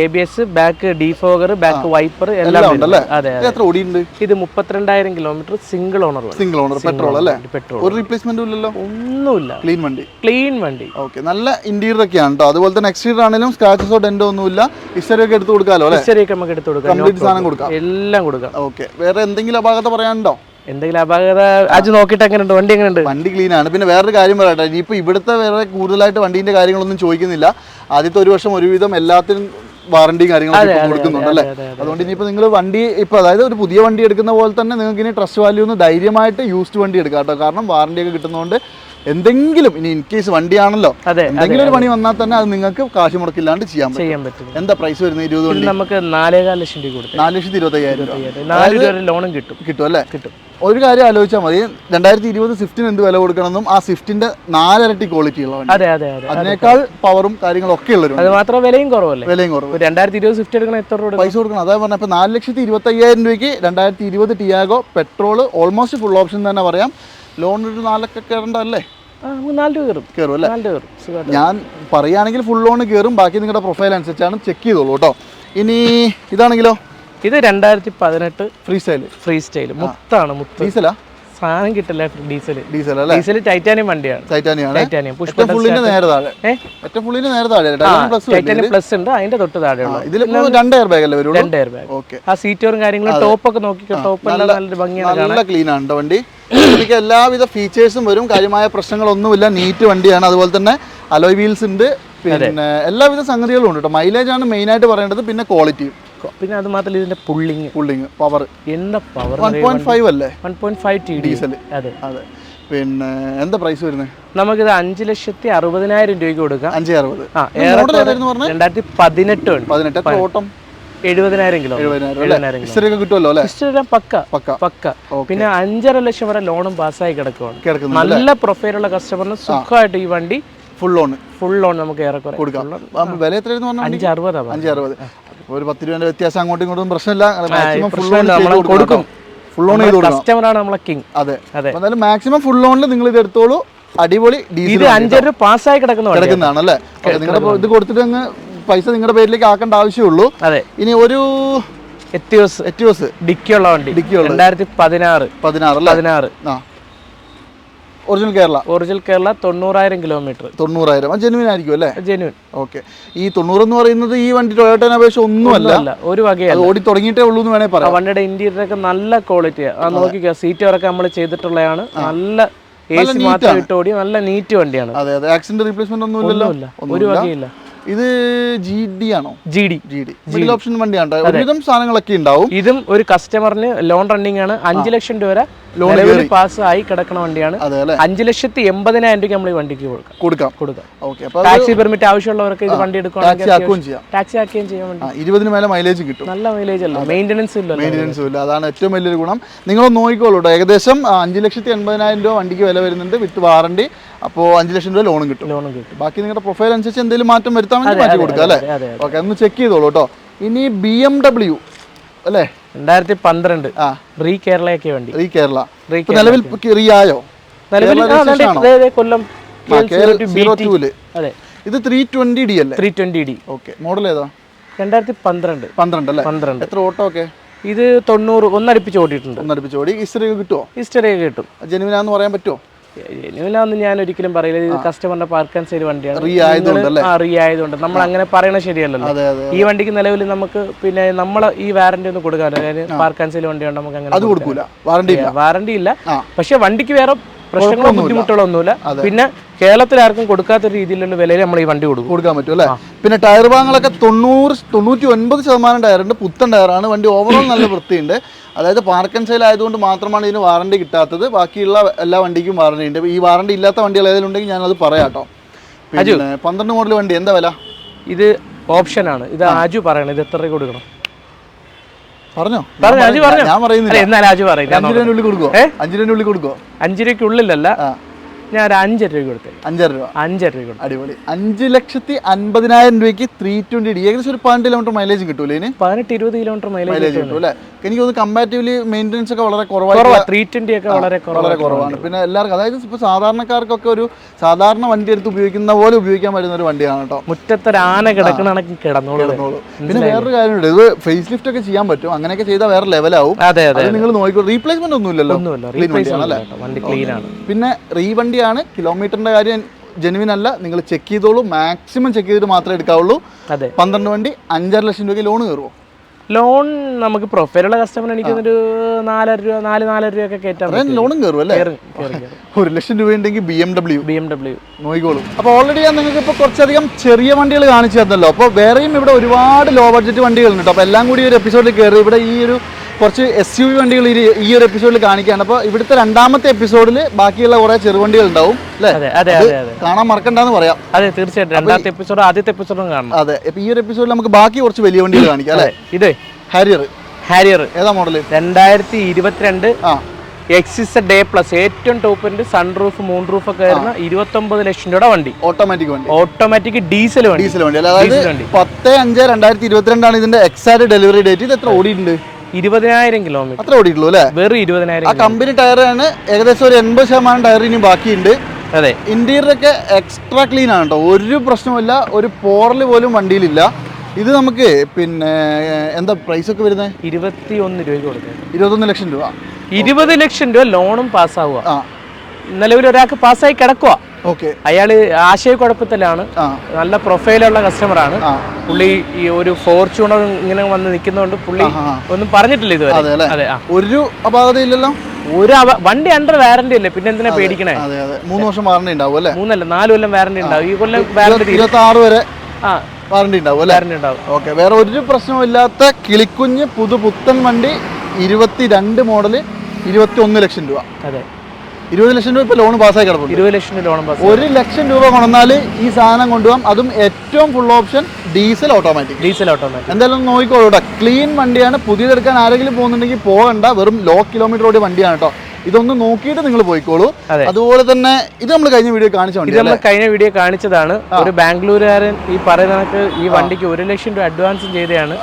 ABS, back defogger, back wiper എല്ലാം ഉണ്ടല്ലേ? എത്ര ഓടിയുണ്ട്? ഇത് 32,000 kilometre single owner. Single owner petrol അല്ലേ? പെട്രോൾ. ഒരു റീപ്ലേസ്മെന്റും ഇല്ലല്ലോ? ഒന്നുമില്ല. ക്ലീൻ വണ്ടി. ഓക്കെ, നല്ല ഇന്റീരിയർ ഒക്കെയാണ് കേട്ടോ. അതുപോലെ തന്നെ എക്സ്റ്റീരിയർ ആണെങ്കിലും സ്ക്രാച്ചസോ ഡെന്റോ ഒന്നുമില്ല. ഹിസ്റ്ററി ഒക്കെ എടുത്ത് കൊടുക്കാമല്ലോ അല്ലേ? ഹിസ്റ്ററി ഒക്കെ നമുക്ക് എടുത്ത് കൊടുക്കാം. കംപ്ലീറ്റ് സാധനം കൊടുക്കാം. എല്ലാം കൊടുക്കാം. ഓക്കെ, വേറെ എന്തെങ്കിലും അപാകത പറയാനുണ്ടോ? എന്തെങ്കിലും അപാകത അത് നോക്കിയിട്ട് എങ്ങനെയുണ്ട്? വണ്ടി എങ്ങനെയുണ്ട്? വണ്ടി ക്ലീൻ ആണ്. പിന്നെ വേറൊരു കാര്യം പറയട്ടെ, ഇനിയിപ്പോൾ ഇവിടുത്തെ വേറെ കൂടുതലായിട്ട് വണ്ടീൻ്റെ കാര്യങ്ങളൊന്നും ചോദിക്കുന്നില്ല. ആദ്യത്തെ ഒരു വർഷം ഒരുവിധം എല്ലാത്തിനും വാറണ്ടിയും കാര്യങ്ങളൊക്കെ കൊടുക്കുന്നുണ്ട് അല്ലേ? അതുകൊണ്ട് ഇനിയിപ്പോൾ നിങ്ങൾ വണ്ടി ഇപ്പോൾ അതായത് ഒരു പുതിയ വണ്ടി എടുക്കുന്ന പോലെ തന്നെ നിങ്ങൾക്ക് ഇനി ട്രസ്റ്റ് വാല്യൂ ഒന്ന് ധൈര്യമായിട്ട് യൂസ്ഡ് വണ്ടി എടുക്കാം കേട്ടോ. കാരണം വാറണ്ടിയൊക്കെ കിട്ടുന്നതുകൊണ്ട് എന്തെങ്കിലും ഇനി ഇൻ കേസ് വണ്ടിയാണല്ലോ എന്തെങ്കിലും ഒരു പണി വന്നാൽ തന്നെ അത് നിങ്ങൾക്ക് കാശ് മുടക്കില്ലാണ്ട് ചെയ്യാൻ പറ്റും. എന്താ പ്രൈസ് വരുന്നത്? 20 വണ്ടി നമുക്ക് 4.5 ലക്ഷം രൂപ കൊടുത്തു. 4,25,000 ലോണും കിട്ടും അല്ലേ? കിട്ടും. ഒരു കാര്യം ആലോചിച്ചാൽ മതി, 2020 സ്വിഫ്റ്റിന് എന്ത് വില കൊടുക്കണമെന്നും ആ സ്വിഫ്റ്റിന്റെ 4 ഇരട്ടി ക്വാളിറ്റി ഉള്ള അതിനേക്കാൾ പവറും കാര്യങ്ങളും ഒക്കെ ഉള്ളവരും. അത് മാത്രം വിലയും കുറവല്ലേ? വിലയും കുറവ്. 2020 സ്വിഫ്റ്റ് എടുക്കണം എത്ര രൂപ പൈസ കൊടുക്കണം? അതായത് പറഞ്ഞാൽ ഇപ്പോൾ 4,25,000 രൂപയ്ക്ക് 2020 Tiago petrol almost full option തന്നെ പറയാം. ലോൺ ഒരു 4 ഒക്കെ കയറണ്ടല്ലേ? 4 രൂപ കയറും അല്ലേ? ഞാൻ പറയുകയാണെങ്കിൽ ഫുൾ ലോൺ കയറും. ബാക്കി നിങ്ങളുടെ പ്രൊഫൈൽ അനുസരിച്ചാണ് ചെക്ക് ചെയ്തോളൂ കേട്ടോ. ഇനി ഇതാണെങ്കിലോ? ഇത് 2018 ഫ്രീ സ്റ്റൈൽ മുത്താണ്. ഡീസലാ? സാധനം കിട്ടില്ല. ഡീസൽ അല്ലേ? ഡീസൽ ടൈറ്റാനിയം വണ്ടിയാണ്. ടൈറ്റാനിയം ടൈറ്റാനിയം നേരെ താഴെ. ടൈറ്റാനിയം പ്ലസ് ഉണ്ട്, അതിന്റെ തൊട്ട് താഴെയുള്ള. ഇതിൽ 2 എയർ ബാഗ് അല്ലേ വരുള്ളൂ? 2 എയർ ബാഗ്. ആ സീറ്ററും കാര്യങ്ങളും ടോപ്പ് ഒക്കെ നോക്കിക്കോ. ടോപ്പ് നല്ല ഭംഗിയാണ്, നല്ല ക്ലീൻ ആണ് വണ്ടി. എനിക്ക് എല്ലാവിധ ഫീച്ചേഴ്സും വരും. കാര്യമായ പ്രശ്നങ്ങളൊന്നുമില്ല. നീറ്റ് വണ്ടിയാണ്. അതുപോലെ തന്നെ അലോയ് വീൽസ് ഉണ്ട്. പിന്നെ എല്ലാവിധ സംഗതികളും ഉണ്ട് കേട്ടോ. മൈലേജ് ആണ് മെയിൻ ആയിട്ട് പറയേണ്ടത്. പിന്നെ ക്വാളിറ്റിയും. പിന്നെ അത് മാത്രമല്ല ഇതിന്റെ പുള്ളിങ് പവർ എന്താ പവർ 1.5 അല്ലേ? 1.5 TD ഡീസൽ. അതെ. പിന്നെ എന്താ പ്രൈസ് വരുന്നത്? നമുക്കിത് 5,60,000 രൂപയ്ക്ക് കൊടുക്കാം. 5,60,000. 2018 ഓട്ടം 70,000 കിലോ. 70,000 കിട്ടുമല്ലോ അല്ലേ? പക്ക. പിന്നെ 5.5 ലക്ഷം വരെ ലോണും പാസ്സായി കിടക്കുവാണ്. നല്ല പ്രൊഫൈലുള്ള കസ്റ്റമറിന് സുഖമായിട്ട് ഈ വണ്ടി ഫുൾ ലോൺ നമുക്ക് ഏറെക്കുറെ കൊടുക്കാം. വില എത്രയായിരുന്നു പറഞ്ഞാൽ? 5.60. ഒരു 10 രൂപ വ്യത്യാസം അങ്ങോട്ടും ഇങ്ങോട്ടും പ്രശ്നമില്ല. കൊടുക്കും. ഫുൾ ലോൺ ചെയ്ത് കൊടുക്കാം. കസ്റ്റമറാണ് നമ്മളെ കിങ്. അതെ. എന്തായാലും മാക്സിമം ഫുൾ ലോണിൽ നിങ്ങൾ ഇത് എടുത്തോളൂ. അടിപൊളി ഡീസൽ. 5 പാസ്സായി കിടക്കുന്നതാണ് അല്ലേ? നിങ്ങളുടെ ഇത് കൊടുത്തിട്ട് അങ്ങ് പൈസ നിങ്ങളുടെ പേരിലേക്ക് ആക്കേണ്ട ആവശ്യമുള്ളൂ. അതെ. ഇനി ഒരു എറ്റിയോസ് ഡിക്കിയുള്ള വണ്ടി 2016 ഒറിജിനൽ കേരള 90,000 കിലോമീറ്റർ. 90,000 ജെനുവിൻ ആയിരിക്കും അല്ലേ? ജെനുവിൻ. ഓക്കെ. ഈ 90 എന്ന് പറയുന്നത് ഈ വണ്ടി ടൊയോട്ടനെ അപേക്ഷിച്ച് ഒന്നുമല്ല. ഒരു വകയല്ല. ഓടി തുടങ്ങിയിട്ടേ ഉള്ളൂ എന്ന് വേണേ പറയാം. വണ്ടിയുടെ ഇന്റീരിയർ ഒക്കെ നല്ല ക്വാളിറ്റിയാണ്. നോക്കിക്കോ, സീറ്റ് വരൊക്കെ നമ്മൾ ചെയ്തിട്ടുള്ളതാണ്. നല്ല AC മാത്രം ഇട്ട് ഓടി നല്ല നീറ്റ് വണ്ടിയാണ്. അതെ. ആക്സിഡന്റ് റീപ്ലേസ്മെന്റ് ഒന്നും ഇല്ലല്ലോ? ഒരു വകയില്ല. ഇത് GD ആണോ? GD മിഡിൽ ഓപ്ഷൻ വണ്ടിയാണ്. ഒരുവിധം സാധനങ്ങളൊക്കെ ഉണ്ടാവും. ഇതും ഒരു കസ്റ്റമറിന് ലോൺ റണ്ണിംഗ് ആണ്. 5 ലക്ഷം രൂപ വരെ പാസ് ആയി കിടക്കുന്ന വണ്ടിയാണ്. 5,80,000 രൂപയ്ക്ക് നമ്മൾ ഈ വണ്ടിക്ക് കൊടുക്കാം. ടാക്സി പെർമിറ്റ് ആവശ്യമുള്ളവർക്ക് ഇത് വണ്ടി എടുക്കുകയാണെങ്കിൽ ടാക്സി ആക്കുകയും ചെയ്യാൻ. 20 മേലെ മൈലേജ് കിട്ടും. നല്ല മൈലേജ് അല്ല, മെയിൻ്റെനൻസ് ഇല്ല. അതാണ് ഏറ്റവും വലിയൊരു ഗുണം. നിങ്ങളൊന്ന് നോക്കിക്കോളൂ. ഏകദേശം 5,80,000 രൂപ വണ്ടിക്ക് വില വരുന്നുണ്ട് വിത്ത് വാറണ്ടി. അപ്പോൾ 5 ലക്ഷം രൂപ ലോണും കിട്ടും. ബാക്കി നിങ്ങളുടെ പ്രൊഫൈൽ അനുസരിച്ച് എന്തെങ്കിലും മാറ്റം വരുത്താൻ വേണ്ടി മാറ്റി കൊടുക്കാം അല്ലേ? ഓക്കെ, ഒന്ന് ചെക്ക് ചെയ്തോളൂ കേട്ടോ. ഇനി BMW അല്ലേ? 2012 റീ കേരളയൊക്കെ വണ്ടി. നിലവിൽ റിയായോ? കൊല്ലം. ഇത് 320D അല്ലേ? 320D. ഓക്കെ. മോഡൽ ഏതാ? 2012 അല്ലേ? എത്ര ഓട്ടോ ഒക്കെ? ഇത് 90 ഒന്നടുപ്പിച്ച് ഓടിയിട്ടുണ്ട്. ഹിസ്റ്ററി കിട്ടുമോ? ഹിസ്റ്ററി ഒക്കെ കിട്ടും. ജെനുവിനാന്ന് പറയാൻ പറ്റുമോ? ജെനുവിനാന്ന് ഞാൻ ഒരിക്കലും പറയില്ല. ഇത് കസ്റ്റമറിന്റെ പാർക്ക് ആൻഡ് സെയിൽ വണ്ടിയാണ്. റീ ആയതുകൊണ്ട് നമ്മൾ അങ്ങനെ പറയണത് ശരിയല്ലല്ലോ. ഈ വണ്ടിക്ക് നിലവിൽ നമുക്ക് പിന്നെ നമ്മളെ ഈ വാറന്റി ഒന്നും കൊടുക്കാറില്ല. പാർക്ക് ആൻഡ് സെയിൽ വണ്ടിയാണ്. നമുക്ക് അങ്ങനെ വാറന്റി ഇല്ല. പക്ഷെ വണ്ടിക്ക് വേറെ പ്രശ്നങ്ങളോ ബുദ്ധിമുട്ടുകളോ ഒന്നുമില്ല. പിന്നെ കേരളത്തിൽ ആർക്കും കൊടുക്കാത്ത രീതിയിലുള്ള വിലയിൽ നമ്മൾ ഈ വണ്ടി കൊടുക്കാൻ പറ്റും അല്ലേ? പിന്നെ ടയർ ഭാഗങ്ങളൊക്കെ 99% ടയറുണ്ട്. പുത്തൻ ടയറാണ്. വണ്ടി ഓവറോൾ നല്ല വൃത്തിയുണ്ട്. അതായത് പാർക്ക് ആൻഡ് സെയിൽ ആയതുകൊണ്ട് മാത്രമാണ് ഇതിന് വാറണ്ടി കിട്ടാത്തത്. ബാക്കിയുള്ള എല്ലാ വണ്ടിക്കും വാറണ്ടി ഉണ്ട്. ഈ വാറണ്ടി ഇല്ലാത്ത വണ്ടികൾ ഏതെങ്കിലും ഉണ്ടെങ്കിൽ ഞാനത് പറയാം കേട്ടോ. പിന്നെ 12 മോഡൽ വണ്ടി എന്താ വില? ഇത് ഓപ്ഷനാണ്. ഇത് ആജു പറയണം. ഇത് എത്ര രൂപ കൊടുക്കണം? പറഞ്ഞോ. ഞാൻ പറയുന്നില്ല. 5 രൂപയ്ക്കുള്ളിലല്ല. ഞാൻ ഒരു 5 രൂപ കൊടുത്തേ. 5 രൂപ. 5 രൂപ. അടിപൊളി. 5,50,000 രൂപയ്ക്ക് 320D ഏകദേശം ഒരു 18 കിലോമീറ്റർ മൈലേജ് കിട്ടൂലേ? 18-20 കിലോമീറ്റർ മൈലേജ് കിട്ടും അല്ലേ? എനിക്ക് തോന്നുന്നു കമ്പാരിറ്റീവ്ലി മെയിൻ്റെനൻസ് ഒക്കെ വളരെ കുറവാണ്. 320 ഒക്കെ വളരെ കുറവാണ്. പിന്നെ എല്ലാവർക്കും, അതായത് ഇപ്പോൾ സാധാരണക്കാർക്കൊക്കെ ഒരു സാധാരണ വണ്ടി എടുത്ത് ഉപയോഗിക്കുന്ന പോലെ ഉപയോഗിക്കാൻ പറ്റുന്ന ഒരു വണ്ടിയാണ് കേട്ടോ. മുറ്റത്തൊരു ആന കിടക്കണ കിടന്നോളൂ. പിന്നെ വേറൊരു കാര്യമുണ്ട്, ഇത് ഫേസ് ലിഫ്റ്റ് ഒക്കെ ചെയ്യാൻ പറ്റും. അങ്ങനെയൊക്കെ ചെയ്താൽ വേറെ ലെവലാവും. അതെ, നിങ്ങൾ നോക്കിക്കോ. റീപ്ലേസ്മെന്റ് ഒന്നും ഇല്ലല്ലോ, ക്ലീൻ ആണ്. പിന്നെ വണ്ടിയാണ്. കിലോമീറ്ററിന്റെ കാര്യം ജെനുവിൻ അല്ല, നിങ്ങൾ ചെക്ക് ചെയ്തോളൂ. മാക്സിമം ചെക്ക് ചെയ്തിട്ട് മാത്രമേ എടുക്കാവുള്ളൂ. 12 വണ്ടി 5.5 ലക്ഷം രൂപയ്ക്ക് ലോൺ കയറുമോ? ലോൺ നമുക്ക് പ്രൊഫൈലുള്ള കസ്റ്റമർ എനിക്കൊരു 4 രൂപയൊക്കെ കയറ്റാൻ ലോണും കയറും അല്ലേ? 1 ലക്ഷം രൂപ ഉണ്ടെങ്കിൽ BMW നോക്കിക്കോളൂ. അപ്പോൾ ഓൾറെഡി ഞാൻ നിങ്ങൾക്ക് ഇപ്പോൾ കുറച്ചധികം ചെറിയ വണ്ടികൾ കാണിച്ചു തന്നല്ലോ. അപ്പോൾ വേറെയും ഇവിടെ ഒരുപാട് ലോ ബഡ്ജറ്റ് വണ്ടികളുണ്ട്. അപ്പോൾ എല്ലാം കൂടി ഒരു എപ്പിസോഡിൽ കയറി ഇവിടെ ഈ ഒരു കുറച്ച് SUV വണ്ടികൾ ഈ ഒരു എപ്പിസോഡിൽ കാണിക്കുകയാണ്. അപ്പോൾ ഇവിടുത്തെ 2ാമത്തെ എപ്പിസോഡിൽ ബാക്കിയുള്ള കുറേ ചെറുവണ്ടികൾ ഉണ്ടാവും അല്ലേ? കാണാൻ മറക്കണ്ടെന്ന് പറയാം. അതെ, തീർച്ചയായിട്ടും. 2ാമത്തെ എപ്പിസോഡ് ആദ്യത്തെ എപ്പിസോഡും കാണണം. അതെ, ഇപ്പൊ ഈ ഒരു എപ്പിസോഡിൽ നമുക്ക് ബാക്കി കുറച്ച് വലിയ വണ്ടികൾ കാണിക്കാം അല്ലേ? ഇത് ഹാരിയർ ഏതാ മോഡൽ? 2022 XZ A+, ഏറ്റവും ടോപ്പിന്റെ സൺറൂഫ് മൂൺറൂഫ് ഒക്കെ വരുന്ന 29 ലക്ഷം രൂപയുടെ വണ്ടി. ഓട്ടോമാറ്റിക് ഡീസൽ വണ്ടി. അതായത് 10/5/2022 ആണ് ഇതിന്റെ എക്സാക്ട് ഡെലിവറി ഡേറ്റ്. ഇത് എത്ര ഓടിയിട്ടുണ്ട്? 20,000 കിലോമീറ്റർ അത്ര ഓടിയിട്ടുള്ളൂ അല്ലേ? വെറും 20,000. ആ കമ്പനി ടയറാണ്. ഏകദേശം ഒരു 80% ടയർ ഇനി ബാക്കിയുണ്ട്. അതെ, ഇന്റീരിയറൊക്കെ എക്സ്ട്രാ ക്ലീൻ ആണ് കേട്ടോ. ഒരു പ്രശ്നമില്ല, ഒരു പോറല് പോലും വണ്ടിയിലില്ല. ഇത് നമുക്ക് പിന്നെ എന്താ പ്രൈസ് ഒക്കെ വരുന്നത്? 21 രൂപയ്ക്ക് കൊടുക്കുക. 21 ലക്ഷം രൂപ. 20 ലക്ഷം രൂപ ലോണും പാസ്സാവുക. നിലവിൽ ഒരാൾക്ക് പാസ്സായി കിടക്കുക. അയാള് ആശയക്കുഴപ്പത്തിലാണ്. നല്ല പ്രൊഫൈലുള്ള കസ്റ്റമറാണ് പുള്ളി. ഈ ഒരു ഫോർച്യൂണർ ഇങ്ങനെ വന്ന് നിൽക്കുന്നതുകൊണ്ട് പുള്ളി ഒന്നും പറഞ്ഞിട്ടില്ല ഇതുവരെ. അതെ, ഒരു അപാകതയില്ലല്ലോ. ഒരു വണ്ടി അണ്ടർ വാറന്റി അല്ലേ, പിന്നെ എന്തിനാ പേടിക്കണേ? 3 വർഷം വാറന്റി ഉണ്ടാവും അല്ലേ? 3 അല്ല 4 കൊല്ലം വാറന്റി ഉണ്ടാവും. ഈ കൊല്ലം വാറന്റി 26 വരെ വാറന്റി ഉണ്ടാവും അല്ലേ? ഓക്കെ. വേറെ ഒരു പ്രശ്നമില്ലാത്ത കിളിക്കുഞ്ഞ് പുതുപുത്തൻ വണ്ടി 22 മോഡല് 21 ലക്ഷം രൂപ. അതെ, 20 ലക്ഷം രൂപ ഇപ്പൊ ലോൺ പാസ്സായി കിടക്കും. 20 ലക്ഷം രൂപ ലോൺ പാസ്. 1 ലക്ഷം രൂപ കൊണ്ടുവന്നാൽ ഈ സാധനം കൊണ്ടുപോകാം. അതും ഏറ്റവും ഫുൾ ഓപ്ഷൻ ഡീസൽ ഓട്ടോമാറ്റിക്. എന്തായാലും നോക്കിക്കോളൂ കേട്ടോ. ക്ലീൻ വണ്ടിയാണ്. പുതിയതെടുക്കാൻ ആരെങ്കിലും പോകുന്നുണ്ടെങ്കിൽ പോകണ്ട. വെറും ലോ കിലോമീറ്റർ ഓടിയ വണ്ടിയാണ് കേട്ടോ. ഇതൊന്ന് നോക്കിയിട്ട് നിങ്ങൾ പോയിക്കോളൂ. അതുപോലെ തന്നെ ഇത് നമ്മൾ കഴിഞ്ഞ വീഡിയോ കാണിച്ചതാണ്. ഒരു ബാംഗ്ലൂരുകാരൻ ഈ പറയുന്ന കണക്ക് ഈ വണ്ടിക്ക് 1 ലക്ഷം രൂപ അഡ്വാൻസും ചെയ്തതാണ്.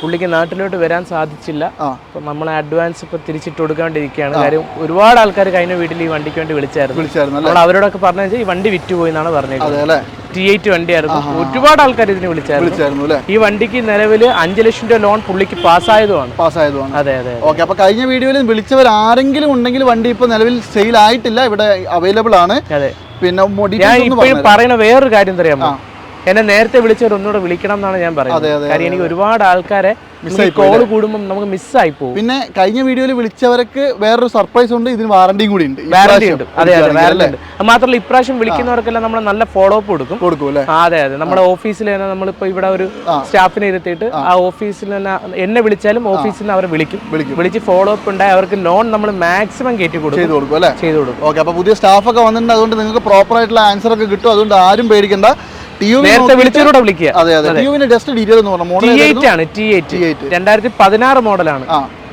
പുള്ളിക്ക് നാട്ടിലോട്ട് വരാൻ സാധിച്ചില്ല. അപ്പം നമ്മൾ അഡ്വാൻസ് ഇപ്പൊ തിരിച്ചിട്ട് കൊടുക്കാണ്ടിരിക്കുകയാണ്. കാര്യം ഒരുപാട് ആൾക്കാർ കഴിഞ്ഞ വീട്ടിൽ ഈ വണ്ടിക്ക് വേണ്ടി വിളിച്ചായിരുന്നു. നമ്മൾ അവരോടൊക്കെ പറഞ്ഞാൽ ഈ വണ്ടി വിറ്റുപോയി എന്നാണ് പറഞ്ഞത്. T8 വണ്ടിയായിരുന്നു. ഒരുപാട് ആൾക്കാർ ഇതിന് വിളിച്ചായിരുന്നു. ഈ വണ്ടിക്ക് നിലവിൽ 5 ലക്ഷം രൂപ ലോൺ പുള്ളിക്ക് പാസ്സായതുമാണ്. അതെ. ഓക്കെ. അപ്പൊ കഴിഞ്ഞ വീഡിയോയിൽ വിളിച്ചവർ ആരെങ്കിലും ഉണ്ടെങ്കിൽ വണ്ടി ഇപ്പൊ നിലവിൽ സെയിൽ ആയിട്ടില്ല, ഇവിടെ അവൈലബിൾ ആണ്. പിന്നെ ഞാൻ ഇപ്പോഴും പറയുന്ന വേറൊരു കാര്യം അറിയാമോ? എന്നെ നേരത്തെ വിളിച്ചവർ ഒന്നുകൂടെ വിളിക്കണം എന്നാണ് ഞാൻ പറയുന്നത്. കാര്യം എനിക്ക് ഒരുപാട് ആൾക്കാരെ കോള് കൂടുമ്പോൾ നമുക്ക് മിസ്സായി പോകും. പിന്നെ കഴിഞ്ഞ വീഡിയോയിൽ വിളിച്ചവർക്ക് വേറൊരു സർപ്രൈസ് ഉണ്ട്. ഇതിന് വാറന്റിയും കൂടി ഉണ്ട്. വാറന്റി ഉണ്ട്. അതെ, വാറന്റി ഉണ്ട്. മാത്രമല്ല ഇപ്രാവശ്യം വിളിക്കുന്നവർക്കെല്ലാം നമ്മൾ നല്ല ഫോളോ അപ്പ് കൊടുക്കും അല്ലേ? അതെ. നമ്മുടെ ഓഫീസിൽ തന്നെ നമ്മളിപ്പോ ഇവിടെ ഒരു സ്റ്റാഫിനെ ഇരുത്തിയിട്ട് ആ ഓഫീസിൽ തന്നെ എന്നെ വിളിച്ചാലും ഓഫീസിൽ നിന്ന് അവരെ വിളിച്ച് ഫോളോ അപ്പ് ഉണ്ടായി അവർക്ക് ലോൺ നമ്മൾ മാക്സിമം ചെയ്തു കൊടുക്കും അല്ലേ? ചെയ്തു കൊടുക്കും. ഓക്കെ. അപ്പൊ പുതിയ സ്റ്റാഫൊക്കെ വന്നിട്ടുണ്ട്. അതുകൊണ്ട് നിങ്ങൾക്ക് പ്രോപ്പർ ആയിട്ടുള്ള ആൻസർ ഒക്കെ കിട്ടും. അതുകൊണ്ട് ആരും പേടിക്കണ്ട. നേരത്തെ വിളിച്ചവരോടെ വിളിക്കുക. T8 ആണ്. T8 2016 മോഡലാണ്.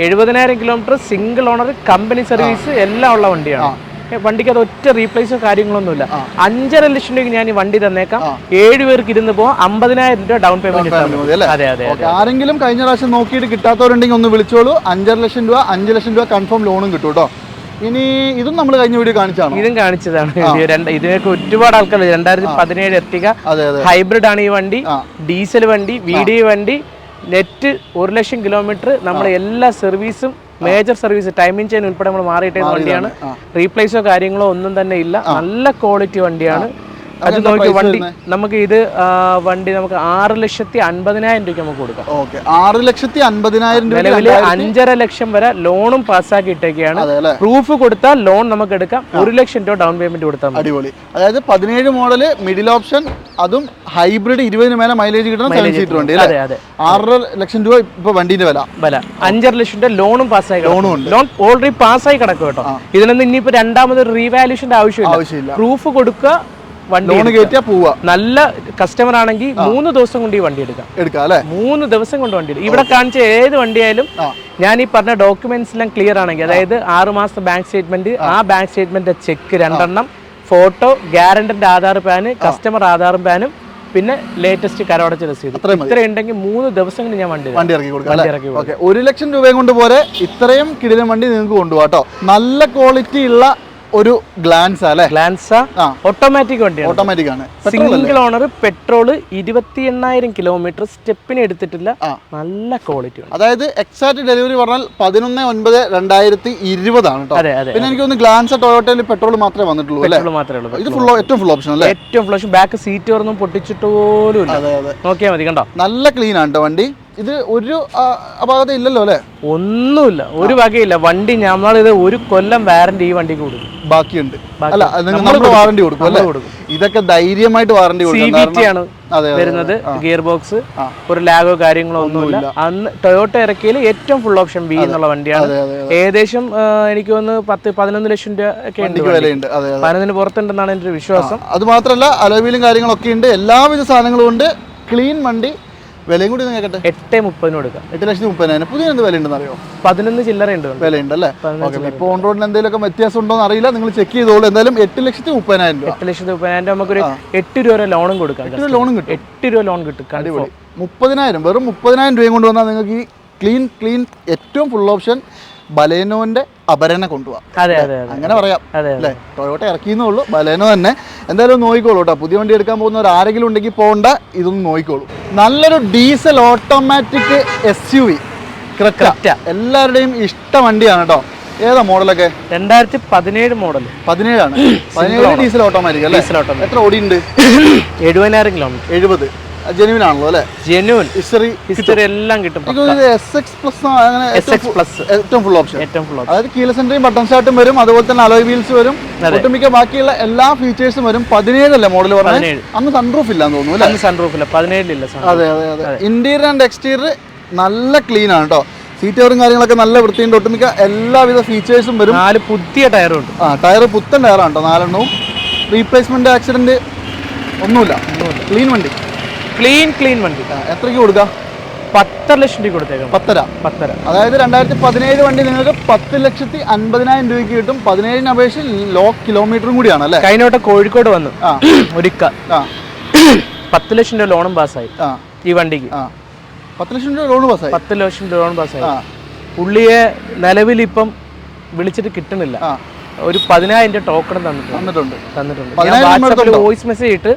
70,000 kilometre single owner company service എല്ലാം ഉള്ള വണ്ടിയാണ്. വണ്ടിക്ക് അത് ഒറ്റ റീപ്ലേസോ കാര്യങ്ങളൊന്നുമില്ല. 5.5 ലക്ഷം രൂപയ്ക്ക് ഞാൻ ഈ വണ്ടി തന്നേക്കാം. 7 പേർക്ക് ഇരുന്ന് പോകാം. 50,000 രൂപ ഡൗൺ പേയ്മെന്റ്. അതെ. ആരെങ്കിലും കഴിഞ്ഞ പ്രാവശ്യം നോക്കിയിട്ട് കിട്ടാത്തവരുണ്ടെങ്കിൽ ഒന്ന് വിളിച്ചോളൂ. 5.5 ലക്ഷം രൂപ 5 ലക്ഷം രൂപ കൺഫേം ലോണും കിട്ടും കേട്ടോ. ഇനി ഇതും നമ്മൾ കഴിഞ്ഞ വീഡിയോ കാണിച്ചാണ്. ഇതും കാണിച്ചതാണ്. ഇതിനൊക്കെ ഒരുപാട് ആൾക്കാർ 2017 എത്തിക ഹൈബ്രിഡ് ആണ് ഈ വണ്ടി. ഡീസൽ വണ്ടി, VDI വണ്ടി, നെറ്റ് 1 ലക്ഷം കിലോമീറ്റർ. നമ്മുടെ എല്ലാ സർവീസും മേജർ സർവീസ് ടൈമിംഗ് ചെയിൻ ഉൾപ്പെടെ നമ്മൾ മാറിയിട്ട വണ്ടിയാണ്. റീപ്ലേസോ കാര്യങ്ങളോ ഒന്നും തന്നെ ഇല്ല. നല്ല ക്വാളിറ്റി വണ്ടിയാണ്. അത് നോക്കി വണ്ടി നമുക്ക് ഇത് വണ്ടി നമുക്ക് 6,50,000 രൂപയ്ക്ക് നമുക്ക് കൊടുക്കാം. 6,50,000 നിലവിൽ 5.5 ലക്ഷം വരെ ലോണും പാസ്സാക്കി ഇട്ടേക്കാണ്. പ്രൂഫ് കൊടുത്താൽ ലോൺ നമുക്ക് എടുക്കാം. 1 ലക്ഷം രൂപ ഡൗൺ പേയ്മെന്റ് കൊടുത്താൽ മതി. അടിപൊളി. അതായത് 17 മോഡല് മിഡിൽ ഓപ്ഷൻ, അതും ഹൈബ്രിഡ് 20 മേലെ മൈലേജ് കിട്ടുന്ന 7 സീറ്റർ വണ്ടി. 6.5 ലക്ഷം രൂപ ഇപ്പൊ വണ്ടിന്റെ വില. 5.5 ലക്ഷം രൂപ ലോണും പാസ്സായി. ലോൺ ഓൾറെഡി പാസ്സായി കിടക്കും കേട്ടോ. ഇതിനൊന്നും ഇനിയിപ്പോ രണ്ടാമതൊരു റീവാല്യൂഷന്റെ ആവശ്യമില്ല. പ്രൂഫ് കൊടുക്കുക, ലോൺ കയറ്റിയാ പോവാ. നല്ല കസ്റ്റമർ ആണെങ്കിൽ 3 ദിവസം കൊണ്ട് ഈ വണ്ടി എടുക്കാം അല്ലെ? 3 ദിവസം കൊണ്ട് വണ്ടി എടുക്കാം. ഇവിടെ കാണിച്ച ഏത് വണ്ടിയായാലും ഞാൻ ഈ പറഞ്ഞ ഡോക്യുമെന്റ്സ് എല്ലാം ക്ലിയർ ആണെങ്കിൽ, അതായത് 6 മാസത്തെ ബാങ്ക് സ്റ്റേറ്റ്മെന്റ്, ആ ബാങ്ക് സ്റ്റേറ്റ്മെന്റ് ചെക്ക് 2 എണ്ണം, ഫോട്ടോ, ഗ്യാരണ്ടറിന്റെ ആധാർ പാന്, കസ്റ്റമർ ആധാർ പാനും, പിന്നെ ലേറ്റസ്റ്റ് കരമടച്ച രസീത്. ഇത്ര ഉണ്ടെങ്കിൽ 3 ദിവസം കൊണ്ട് ഞാൻ വണ്ടി ഇറക്കി കൊടുക്കാം. 1 ലക്ഷം രൂപയും കൊണ്ട് പോരെ ഇത്രയും കിടിലൻ വണ്ടി നിങ്ങൾക്ക് കൊണ്ടുപോകാം കേട്ടോ. നല്ല ക്വാളിറ്റി ഉള്ള ഒരു ഗ്ലാൻസ അല്ലേ? ഗ്ലാൻസ ഓട്ടോമാറ്റിക് വണ്ടിയാണ്. ഓട്ടോമാറ്റിക് ആണ്. സിംഗിൾ ഓണർ, പെട്രോള്, 28,000 കിലോമീറ്റർ, സ്റ്റെപ്പിന് എടുത്തിട്ടില്ല, നല്ല ക്വാളിറ്റി ഉണ്ട്. അതായത് എക്സാക്ട് ഡെലിവറി പറഞ്ഞാൽ 11/9/2020 ആണ് കേട്ടോ. പിന്നെ എനിക്ക് തോന്നുന്നു ഗ്ലാൻസ ടൊയോട്ടയിൽ പെട്രോൾ മാത്രമേ വന്നിട്ടുള്ളൂ അല്ലേ? ഇത് ഏറ്റവും ഫുൾ ഓപ്ഷൻ അല്ലേ? ഏറ്റവും ഫുൾ ഓപ്ഷൻ. ബാക്ക് സീറ്റ് ഒന്നും പൊട്ടിച്ചിട്ട് പോലും ഇല്ല. നോക്കിയാൽ മതി, കണ്ടോ? നല്ല ക്ലീൻ ആണ് കേട്ടോ വണ്ടി. ഇത് ഒരു അപാകത ഇല്ലല്ലോ അല്ലേ? ഒന്നുമില്ല, ഒരു വകയില്ല. വണ്ടി നമ്മളിത് 1 കൊല്ലം വാറന്റി ഈ വണ്ടിക്ക് കൊടുക്കും. ബാക്കിയുണ്ട് അല്ല, വാറന്റി കൊടുക്കും അല്ലേ? ഇതൊക്കെ ധൈര്യമായിട്ട് വാറന്റി ആണ് വരുന്നത്. ഗിയർ ബോക്സ്, ഒരു ലാഗോ കാര്യങ്ങളോ ഒന്നുമില്ല. അന്ന് ടൊയോട്ട ഇറക്കിയതിൽ ഏറ്റവും ഫുൾ ഓപ്ഷൻ ബി എന്നുള്ള വണ്ടിയാണ്. ഏകദേശം എനിക്ക് തോന്നുന്നു 10-11 ലക്ഷം രൂപ ഒക്കെ വിലയുണ്ട്. 15 പുറത്തുണ്ടെന്നാണ് എൻ്റെ ഒരു വിശ്വാസം. അത് മാത്രമല്ല അലോവീലും കാര്യങ്ങളൊക്കെ ഉണ്ട്, എല്ലാവിധ സാധനങ്ങളും ഉണ്ട്. ക്ലീൻ വണ്ടി. വിലയും കൂടി കേട്ടെ 8,30 കൊടുക്കാം. 8,30,000. പുതിയ എന്ത് വില ഉണ്ടെന്ന് അറിയോ? 11 ചില്ലറ ഉണ്ട് വിലയുണ്ട് അല്ലേ? ഇപ്പൊ ഓൺ റോഡിന് എന്തെങ്കിലും വ്യത്യാസം ഉണ്ടോ എന്ന് അറിയില്ല, നിങ്ങൾ ചെക്ക് ചെയ്തോളൂ. എന്തായാലും 8,30,000 രൂപ. 8,30,000 നമുക്കൊരു 8 രൂപ ലോണും കൊടുക്കാം. 8 രൂപ ലോണും കിട്ടും. 8 രൂപ ലോൺ കിട്ടും. അടിപൊളി. 30,000, വെറും 30,000 രൂപയും കൊണ്ടുവന്നാൽ നിങ്ങൾക്ക് ഈ ക്ലീൻ ഏറ്റവും ഫുൾ ഓപ്ഷൻ ബലേനോന്റെ അപരനെ കൊണ്ടുപോകാം. അങ്ങനെ പറയാം അല്ലേ? ടൊയോട്ട ഇറക്കിയെന്നുള്ളൂ, ബലേനോ തന്നെ. എന്തായാലും നോക്കിക്കോളൂ കേട്ടോ. പുതിയ വണ്ടി എടുക്കാൻ പോകുന്നവർ ആരെങ്കിലും ഉണ്ടെങ്കിൽ പോകണ്ട, ഇതൊന്നും നോക്കിക്കോളൂ. നല്ലൊരു ഡീസൽ ഓട്ടോമാറ്റിക് SUV ക്രെറ്റ എല്ലാവരുടെയും ഇഷ്ട വണ്ടിയാണ് കേട്ടോ. ഏതാ മോഡലൊക്കെ? 2017 മോഡൽ. 17 ആണ്. 17 ഡീസൽ ഓട്ടോമാറ്റിക് അല്ലേ? എത്ര ഓടിയുണ്ട്? 70,000 കിലോമീറ്റർ. 70. ജെനുവിൻ ആണല്ലോ അല്ലേ? ജെനുവിൻ ഹിസ്റ്ററി എല്ലാം കിട്ടും. ഏറ്റവും ഫുൾ ഓപ്ഷൻ. അതായത് കീല സെന്ററും ബട്ടൺ സ്റ്റാർട്ടും വരും, അതുപോലെ തന്നെ അലോയ് വീൽസ് വരും, ഒട്ടുമിക്ക ബാക്കിയുള്ള എല്ലാ ഫീച്ചേഴ്സും വരും. 17 അല്ലേ മോഡൽ പറഞ്ഞത്? അന്ന് സൺറൂഫ് ഇല്ലാന്ന് തോന്നുന്നു അല്ലേ? സൺറൂഫ് ഇല്ല, 17 ഇല്ല. അതെ. ഇന്റീരിയർ ആൻഡ് എക്സ്റ്റീരിയർ നല്ല ക്ലീൻ ആണ് കേട്ടോ. സീറ്റ് കവറും കാര്യങ്ങളൊക്കെ നല്ല വൃത്തിയുണ്ട്. ഒട്ടുമിക്ക എല്ലാവിധ ഫീച്ചേഴ്സും വരും. 4 പുതിയ ടയറും ഉണ്ട്. ടയർ പുത്തൻ ടയറാണ് കേട്ടോ, 4 റീപ്ലേസ്മെന്റ്, ആക്സിഡന്റ് ഒന്നുമില്ല. ക്ലീൻ വണ്ടി. ക്ലീൻ വണ്ടി. എത്രയ്ക്ക് കൊടുക്കാം? 10 ലക്ഷം രൂപ കൊടുത്തേക്കാം. 10. അതായത് 2017 വണ്ടി നിങ്ങൾക്ക് 10,50,000 രൂപയ്ക്ക് കിട്ടും. 17 അപേക്ഷിച്ച് ലോ കിലോമീറ്ററും കൂടിയാണ് അല്ലേ? കഴിഞ്ഞോട്ട് കോഴിക്കോട് വന്നു ഒരിക്ക 10 ലക്ഷം രൂപ ലോണും പാസ്സായി ഈ വണ്ടിക്ക്. 10 ലക്ഷം രൂപ ലോൺ പാസ്സായി. 10 ലക്ഷം രൂപ ലോൺ പാസ്സായി. പുള്ളിയെ നിലവിൽ ഇപ്പം വിളിച്ചിട്ട് കിട്ടുന്നില്ല. ഒരു 10,000 ടോക്കൺ തന്നിട്ടുണ്ട്. വോയിസ് മെസ്സേജ് ഇട്ട്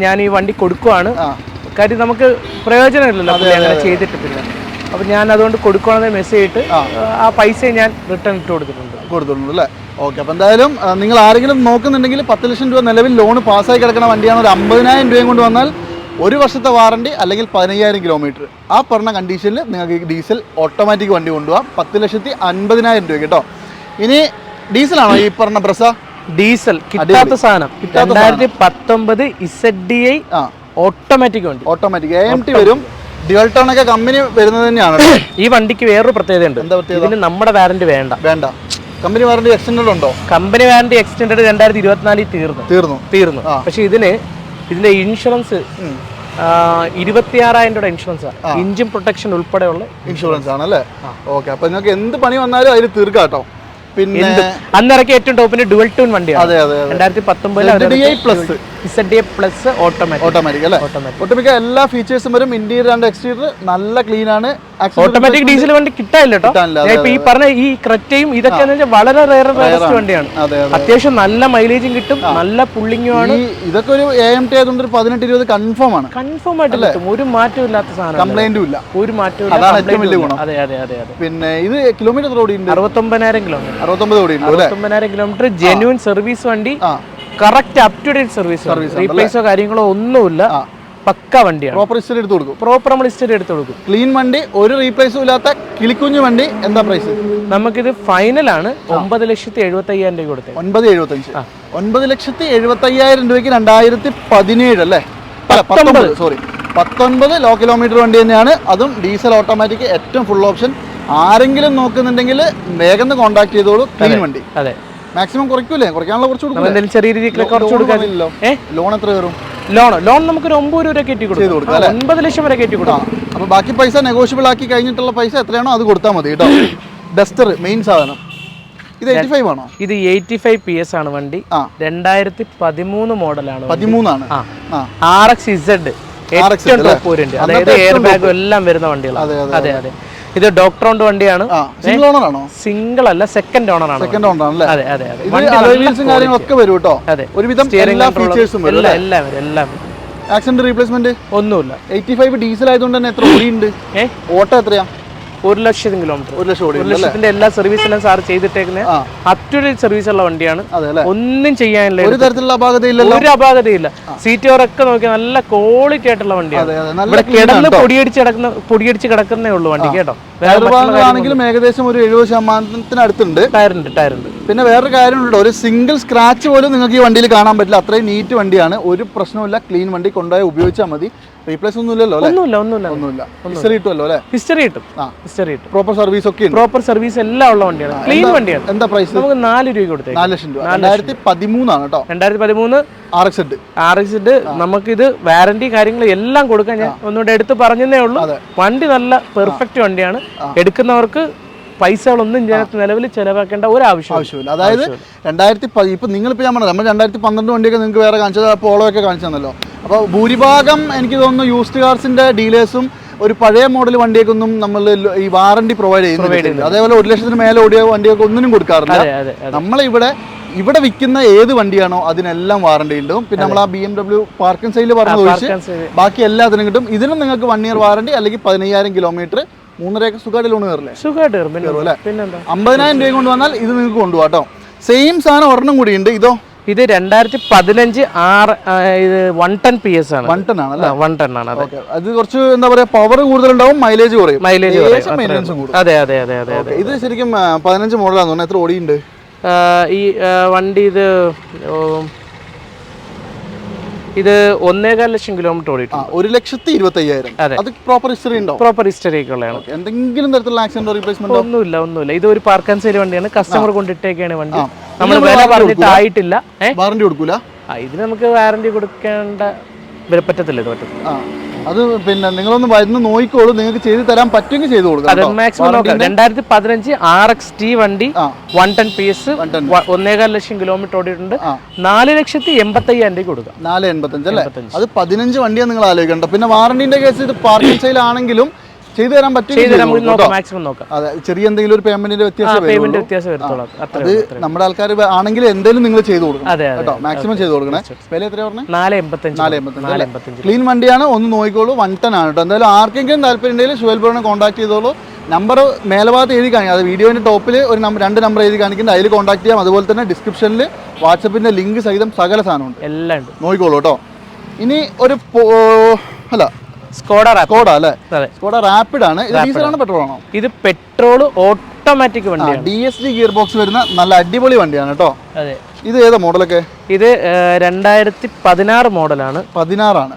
ഞാൻ ഈ വണ്ടി കൊടുക്കുവാണ്. കാര്യം നമുക്ക് പ്രയോജനമില്ലല്ലോ അങ്ങനെ ചെയ്തിട്ട്. പിന്നെ അപ്പം ഞാൻ അതുകൊണ്ട് കൊടുക്കുകയാണെന്ന് മെസ്സേജ് ഇട്ട് ആ പൈസ ഞാൻ റിട്ടേൺ ഇട്ട് കൊടുത്തിട്ടുണ്ട് അല്ലേ? ഓക്കെ. അപ്പം എന്തായാലും നിങ്ങൾ ആരെങ്കിലും നോക്കുന്നുണ്ടെങ്കിൽ 10 ലക്ഷം രൂപ നിലവിൽ ലോൺ പാസ്സായി കിടക്കുന്ന വണ്ടിയാണ്. ഒരു 50,000 രൂപയും കൊണ്ട് വന്നാൽ 1 വർഷത്തെ വാറണ്ടി അല്ലെങ്കിൽ 15,000 കിലോമീറ്റർ. ആ പറഞ്ഞ കണ്ടീഷനിൽ നിങ്ങൾക്ക് ഡീസൽ ഓട്ടോമാറ്റിക് വണ്ടി കൊണ്ടുപോകാം. 10,50,000 രൂപ കേട്ടോ. ഇനി ഡീസലാണോ ഈ പറഞ്ഞ ബ്രസ? ഡീസൽ കിട്ടാത്ത സാധനം. 2019 ZDI ഓട്ടോമാറ്റിക് വണ്ടി. ഓട്ടോമാറ്റിക് AMT വരും. ഡ്യുവൽ ടോൺ ഒക്കെ കമ്പനി വരുന്നത് തന്നെയാണ്. ഈ വണ്ടിക്ക് വേറൊരു പ്രത്യേകത ഉണ്ട്. ഇതിന് നമ്മുടെ വാറന്റി വേണ്ട. കമ്പനി വാറന്റി എക്സ്റ്റൻഡ് ഉണ്ടോ? കമ്പനി വാറന്റി എക്സ്റ്റൻഡ് 2024 തീർന്നു. പക്ഷെ ഇതിന്റെ ഇൻഷുറൻസ് 26,000 രൂപയുടെ ഇൻഷുറൻസ്, എഞ്ചിൻ പ്രൊട്ടക്ഷൻ ഉൾപ്പെടെയുള്ള ഇൻഷുറൻസ് ആണല്ലേ? ഓക്കെ. അപ്പൊ നിങ്ങൾക്ക് എന്ത് പണി വന്നാലും അതിൽ തീർക്കാം കേട്ടോ. പിന്നെ അന്നിറക്കിയ ഏറ്റവും ടോപ്പിന്റെ ഡുവൽ ടൂൺ വണ്ടിയാണ്. 2019 ZDI പ്ലസ് ഓട്ടോമാറ്റിക് അല്ലേ? ഒട്ടുമിക്ക എല്ലാ ഫീച്ചേഴ്സും വരും. ഇന്റീരിയർ ആൻഡ് എക്സ്റ്റീരിയർ നല്ല ക്ലീൻ ആണ്. ഓട്ടോമാറ്റിക് ഡീസൽ വണ്ടി കിട്ടാനില്ല കേട്ടോ. ഈ പറഞ്ഞ ഈ ക്രെറ്റയും ഇതൊക്കെ വളരെ റയർ വണ്ടിയാണ്. അത്യാവശ്യം നല്ല മൈലേജും കിട്ടും, നല്ല പുള്ളിങ്ങും ആണ്. ഇതൊക്കെ ഒരു AMT ആയതുകൊണ്ട് 18-20 കൺഫേം ആണ്. കൺഫേം ആയിട്ട് കിട്ടും. ഒരു മാറ്റവും ഇല്ലാത്ത സാധനം, കംപ്ലൈന്റും ഇല്ല. ഒരു മാറ്റവും. അതാണ് ഏറ്റവും വലിയ ഗുണം. അതെ. പിന്നെ ഇത് കിലോമീറ്റർ ഓടിയുണ്ട് 69,000 കിലോമീറ്റർ. 69,000 കിലോമീറ്റർ. ജെന്യൂൻ സർവീസ് വണ്ടി, correct up to date service. റീപ്ലേസോ കാര്യങ്ങളോ ഒന്നുമില്ല. പക്ക വണ്ടിയാണ്. പ്രോപ്പർ ഹിസ്റ്ററി എടുത്ത് കൊടുക്കും. നമ്മൾ ഹിസ്റ്ററി എടുത്ത് കൊടുക്കും. ക്ലീൻ വണ്ടി, ഒരു റീപ്ലേസും ഇല്ലാത്ത കിളിക്കുഞ്ഞു വണ്ടി. എന്താ പ്രൈസ്? നമുക്കിത് ഫൈനലാണ് 9,75,000 രൂപ കൊടുത്തത്. 9,75,000. 9,75,000 രൂപയ്ക്ക് 2017 അല്ലേ? 19 ലോ കിലോമീറ്റർ വണ്ടി തന്നെയാണ്. അതും ഡീസൽ ഓട്ടോമാറ്റിക്, ഏറ്റവും ഫുൾ ഓപ്ഷൻ. ആരെങ്കിലും നോക്കുന്നുണ്ടെങ്കിൽ വേഗം കോൺടാക്ട് ചെയ്തോളൂ. ക്ലീൻ വണ്ടി. അതെ. മാക്സിമം കുറയ്ക്കൂലേ? കുറയ്ക്കാനുള്ള കുറച്ച് ചെറിയ രീതിയിൽ കുറച്ച് കൊടുക്കാമല്ലോ. ലോൺ എത്ര കയറും? ലോൺ നമുക്കൊരു 9 രൂപ കയറ്റി കൊടുക്കും. 9 ലക്ഷം വരെ കയറ്റി കൊടുക്കാം. അപ്പൊ ബാക്കി പൈസ നെഗോഷ്യബിൾ ആക്കി കഴിഞ്ഞിട്ടുള്ള പൈസ എത്രയാണോ അത് കൊടുത്താൽ മതി കേട്ടോ. ഡസ്റ്റർ മെയിൻ സാധനം. ഇത് 85 ആണോ? ഇത് 85 PS ആണ് വണ്ടി. 2013 മോഡലാണ്. 13 ആണ്. RXZ ഏറ്റവും ടോപ്പ് വേരിയന്റ്, അതായത് എയർ ബാഗും എല്ലാം വരുന്ന വണ്ടികളാണ്. അതെ അതെ. ഇത് ഡോക്ടർ ഓൺഡ് വണ്ടിയാണ്. സിംഗിൾ ഓണർ ആണോ? സിംഗിൾ അല്ല, സെക്കൻഡ് ഓണർ ആണ്. സെക്കൻഡ് ഓണർ ആണല്ലേ? അതെ അതെ അതെ. കാര്യങ്ങളൊക്കെ വരും കേട്ടോ. ഒരുവിധം എല്ലാ ഫീച്ചേഴ്സും വരും. എല്ലാം. ആക്സിഡന്റ് റീപ്ലേസ്മെന്റ് ഒന്നുമില്ല. 85 ഡീസൽ ആയതുകൊണ്ട് തന്നെ എത്ര ഓടിയുണ്ട്? ഓട്ടോ എത്രയാ? 1,00,000 കിലോമീറ്റർ. 1,00,000 എല്ലാ സർവീസെല്ലാം സാർ ചെയ്തിട്ടേക്കുന്നത് അപ്റ്റുഡേറ്റ് സർവീസ് ഉള്ള വണ്ടിയാണ്. ഒന്നും ചെയ്യാനില്ല, ഒരു തരത്തിലുള്ള അപാകതയില്ലല്ലോ. ഒരു അപാകതയില്ല. സീറ്റ് ഒക്കെ നോക്കിയാൽ നല്ല ക്വാളിറ്റി ആയിട്ടുള്ള വണ്ടിയാണ്. ഇവിടെ കിടന്ന് പൊടിയടിച്ച് കിടക്കുന്നേ ഉള്ളൂ വണ്ടി കേട്ടോ. ആണെങ്കിലും ഏകദേശം ഒരു 70% അടുത്തുണ്ട്. ടയറുണ്ട്. പിന്നെ വേറൊരു കാര്യമുണ്ട്, ഒരു സിംഗിൾ സ്ക്രാച്ച് പോലും നിങ്ങൾക്ക് ഈ വണ്ടിയിൽ കാണാൻ പറ്റില്ല. അത്രയും നീറ്റ് വണ്ടിയാണ്. ഒരു പ്രശ്നമില്ല. ക്ലീൻ വണ്ടി കൊണ്ടുപോയി ഉപയോഗിച്ചാൽ മതി. റീപ്ലേസ് ഒന്നും ഇല്ലല്ലോ? ഒന്നുമില്ല. ഹിസ്റ്ററി കിട്ടുമല്ലോ അല്ലേ? ഹിസ്റ്ററി കിട്ടും. പ്രോപ്പർ സർവീസ് ഒക്കെ ഉണ്ട്. പ്രോപ്പർ സർവീസ് എല്ലാം ഉള്ള വണ്ടിയാണ്. ക്ലീൻ വണ്ടിയാണ്. എന്താ പ്രൈസ്? നമുക്ക് 4 രൂപ കൊടുത്തേ. 4 ലക്ഷം രൂപ. 2013 ആണ് കേട്ടോ. 2013 RXZ. നമുക്കിത് വാറന്റി കാര്യങ്ങൾ എല്ലാം കൊടുക്കാൻ ഞാൻ ഒന്നുകൂടെ എടുത്ത് പറഞ്ഞതേ ഉള്ളൂ. വണ്ടി നല്ല പെർഫെക്റ്റ് വണ്ടിയാണ്. എടുക്കുന്നവർക്ക് പൈസകളൊന്നും നിലവിൽ ചെലവാക്കേണ്ട ഒരു ആവശ്യമില്ല. അതായത് 2010 ഇപ്പൊ നിങ്ങളിപ്പോ ഞാൻ പറഞ്ഞത് നമ്മൾ 2012 വണ്ടിയൊക്കെ നിങ്ങൾക്ക് വേറെ കാണിച്ചത്, പോളോ ഒക്കെ കാണിച്ചു തന്നല്ലോ. അപ്പോൾ ഭൂരിഭാഗം എനിക്ക് തോന്നുന്നു യൂസ്ഡ് കാർസിന്റെ ഡീലേഴ്സും ഒരു പഴയ മോഡൽ വണ്ടിയൊക്കെ ഒന്നും നമ്മൾ ഈ വാറണ്ടി പ്രൊവൈഡ് ചെയ്യുന്നില്ല. അതേപോലെ 1 ലക്ഷത്തിന് മേലെ ഓടിയ വണ്ടിയൊക്കെ ഒന്നിനും കൊടുക്കാറില്ല. ഇവിടെ വിൽക്കുന്ന ഏത് വണ്ടിയാണോ അതിനെല്ലാം വാറണ്ടി ഉണ്ടാവും. പിന്നെ നമ്മൾ ആ BMW പാർക്കിംഗ് സൈഡിൽ പറഞ്ഞത് ഒഴിച്ച് ബാക്കി എല്ലാത്തിനും കിട്ടും. ഇതിനും നിങ്ങൾക്ക് 1 ഇയർ വാറണ്ടി, അല്ലെങ്കിൽ 15,000 കിലോമീറ്റർ 3.5 സുഖമായിട്ട് ലോൺ കയറില്ലേ? 50,000 രൂപ കൊണ്ട് വന്നാൽ ഇത് നിങ്ങൾക്ക് കൊണ്ടുപോകാം കേട്ടോ. സെയിം സാധനം ഒരെണ്ണം കൂടി ഉണ്ട്. ഇതോ? ഇത് 2015 ഇത് 110 PS ആണ്. 110 ആണല്ലേ? 110 ആണ്. അത് കുറച്ച് എന്താ പറയാ, പവർ കൂടുതലുണ്ടാവും, മൈലേജ് കുറയും. അതെ. ഇത് ശരിക്കും 15 മോഡലാന്ന് തോന്നുന്നു. എത്ര ഓടിയുണ്ട് ഈ വണ്ടി? ഇത് 1.25 ലക്ഷം കിലോമീറ്റർ ഓടിയിട്ടുണ്ട്. 1,25,000. അത് പ്രോപ്പർ ഹിസ്റ്ററി ഉണ്ടോ? പ്രോപ്പർ ഹിസ്റ്ററി ഒക്കെ ഉള്ളതാണ്. എന്തെങ്കിലും തരത്തിലുള്ള ആക്സിഡന്റ് റീപ്ലേസ്മെന്റ്? ഒന്നുമില്ല. ഇത് ഒരു പാർക്ക് ആൻഡ് സെയിൽ വണ്ടിയാണ്. കസ്റ്റമർ കൊണ്ടിട്ടേക്കാണ് വണ്ടി. നമ്മൾ വില പറഞ്ഞിട്ട് ആയിട്ടില്ല. വാറണ്ടി കൊടുക്കൂല? ഇതിന് നമുക്ക് വാറണ്ടി കൊടുക്കേണ്ട പറ്റത്തില്ല. ഇത് പറ്റത്തില്ല. അത് പിന്നെ നിങ്ങളൊന്ന് വരുന്ന നോക്കിക്കോളൂ. നിങ്ങൾക്ക് ചെയ്ത് തരാൻ പറ്റുമെങ്കിൽ ചെയ്ത് കൊടുക്കാം. മാക്സിമം 2015 RXT വണ്ടി 110 PS 1.25 ലക്ഷം കിലോമീറ്റർ ഓടിയിട്ടുണ്ട്. 4,85,000 കൊടുക്കാം. 4,85 അല്ലേ? അത് 15 വണ്ടിയാണ് നിങ്ങൾ ആലോചിക്കേണ്ടത്. പിന്നെ വാറണ്ടിന്റെ കേസ് ഇത് പാർക്കിംഗ് സെയിൽ ആണെങ്കിലും ചെയ്തു തരാൻ പറ്റും. അതെ, ചെറിയ എന്തെങ്കിലും ഒരു പേയ്മെന്റിന്റെ വ്യത്യാസം. അത് നമ്മുടെ ആൾക്കാർ ആണെങ്കിൽ എന്തെങ്കിലും നിങ്ങൾ ചെയ്തു കൊടുക്കണം കേട്ടോ. മാക്സിമം ചെയ്തു കൊടുക്കണേ. വില എത്ര പറഞ്ഞത്? 4,85. ക്ലീൻ വണ്ടിയാണ്. ഒന്ന് നോക്കിക്കോളൂ. 110 ആണ് കേട്ടോ. എന്തായാലും ആർക്കെങ്കിലും താല്പര്യം ഉണ്ടെങ്കിൽ ഷുഹൈൽ ബ്രോനെ കോൺടാക്ട് ചെയ്തോളൂ. നമ്പർ മേലഭാഗത്ത് എഴുതി കാണിക്കും. അത് വീഡിയോന്റെ ടോപ്പിൽ ഒരു 2 നമ്പർ എഴുതി കാണിക്കുന്നത്, അതിൽ കോൺടാക്ട് ചെയ്യാം. അതുപോലെ തന്നെ ഡിസ്ക്രിപ്ഷനിൽ വാട്സപ്പിന്റെ ലിങ്ക് സഹിതം സകല സാധനമുണ്ട്. എല്ലാം ഉണ്ട്, നോക്കിക്കോളൂ കേട്ടോ. ഇനി ഒരു സ്കോഡ അല്ലേ? സ്കോഡ റാപ്പിഡ് ആണ്. ഇത് ഡീസൽ ആണോ പെട്രോൾ ആണോ? ഇത് പെട്രോൾ ഓട്ടോമാറ്റിക് വണ്ടിയാണ്. DSG ഗിയർ ബോക്സ് വരുന്ന നല്ല അടിപൊളി വണ്ടിയാണ് കേട്ടോ. ഇത് ഏതാ മോഡലൊക്കെ? ഇത് 2016 മോഡലാണ്. 16 ആണ്.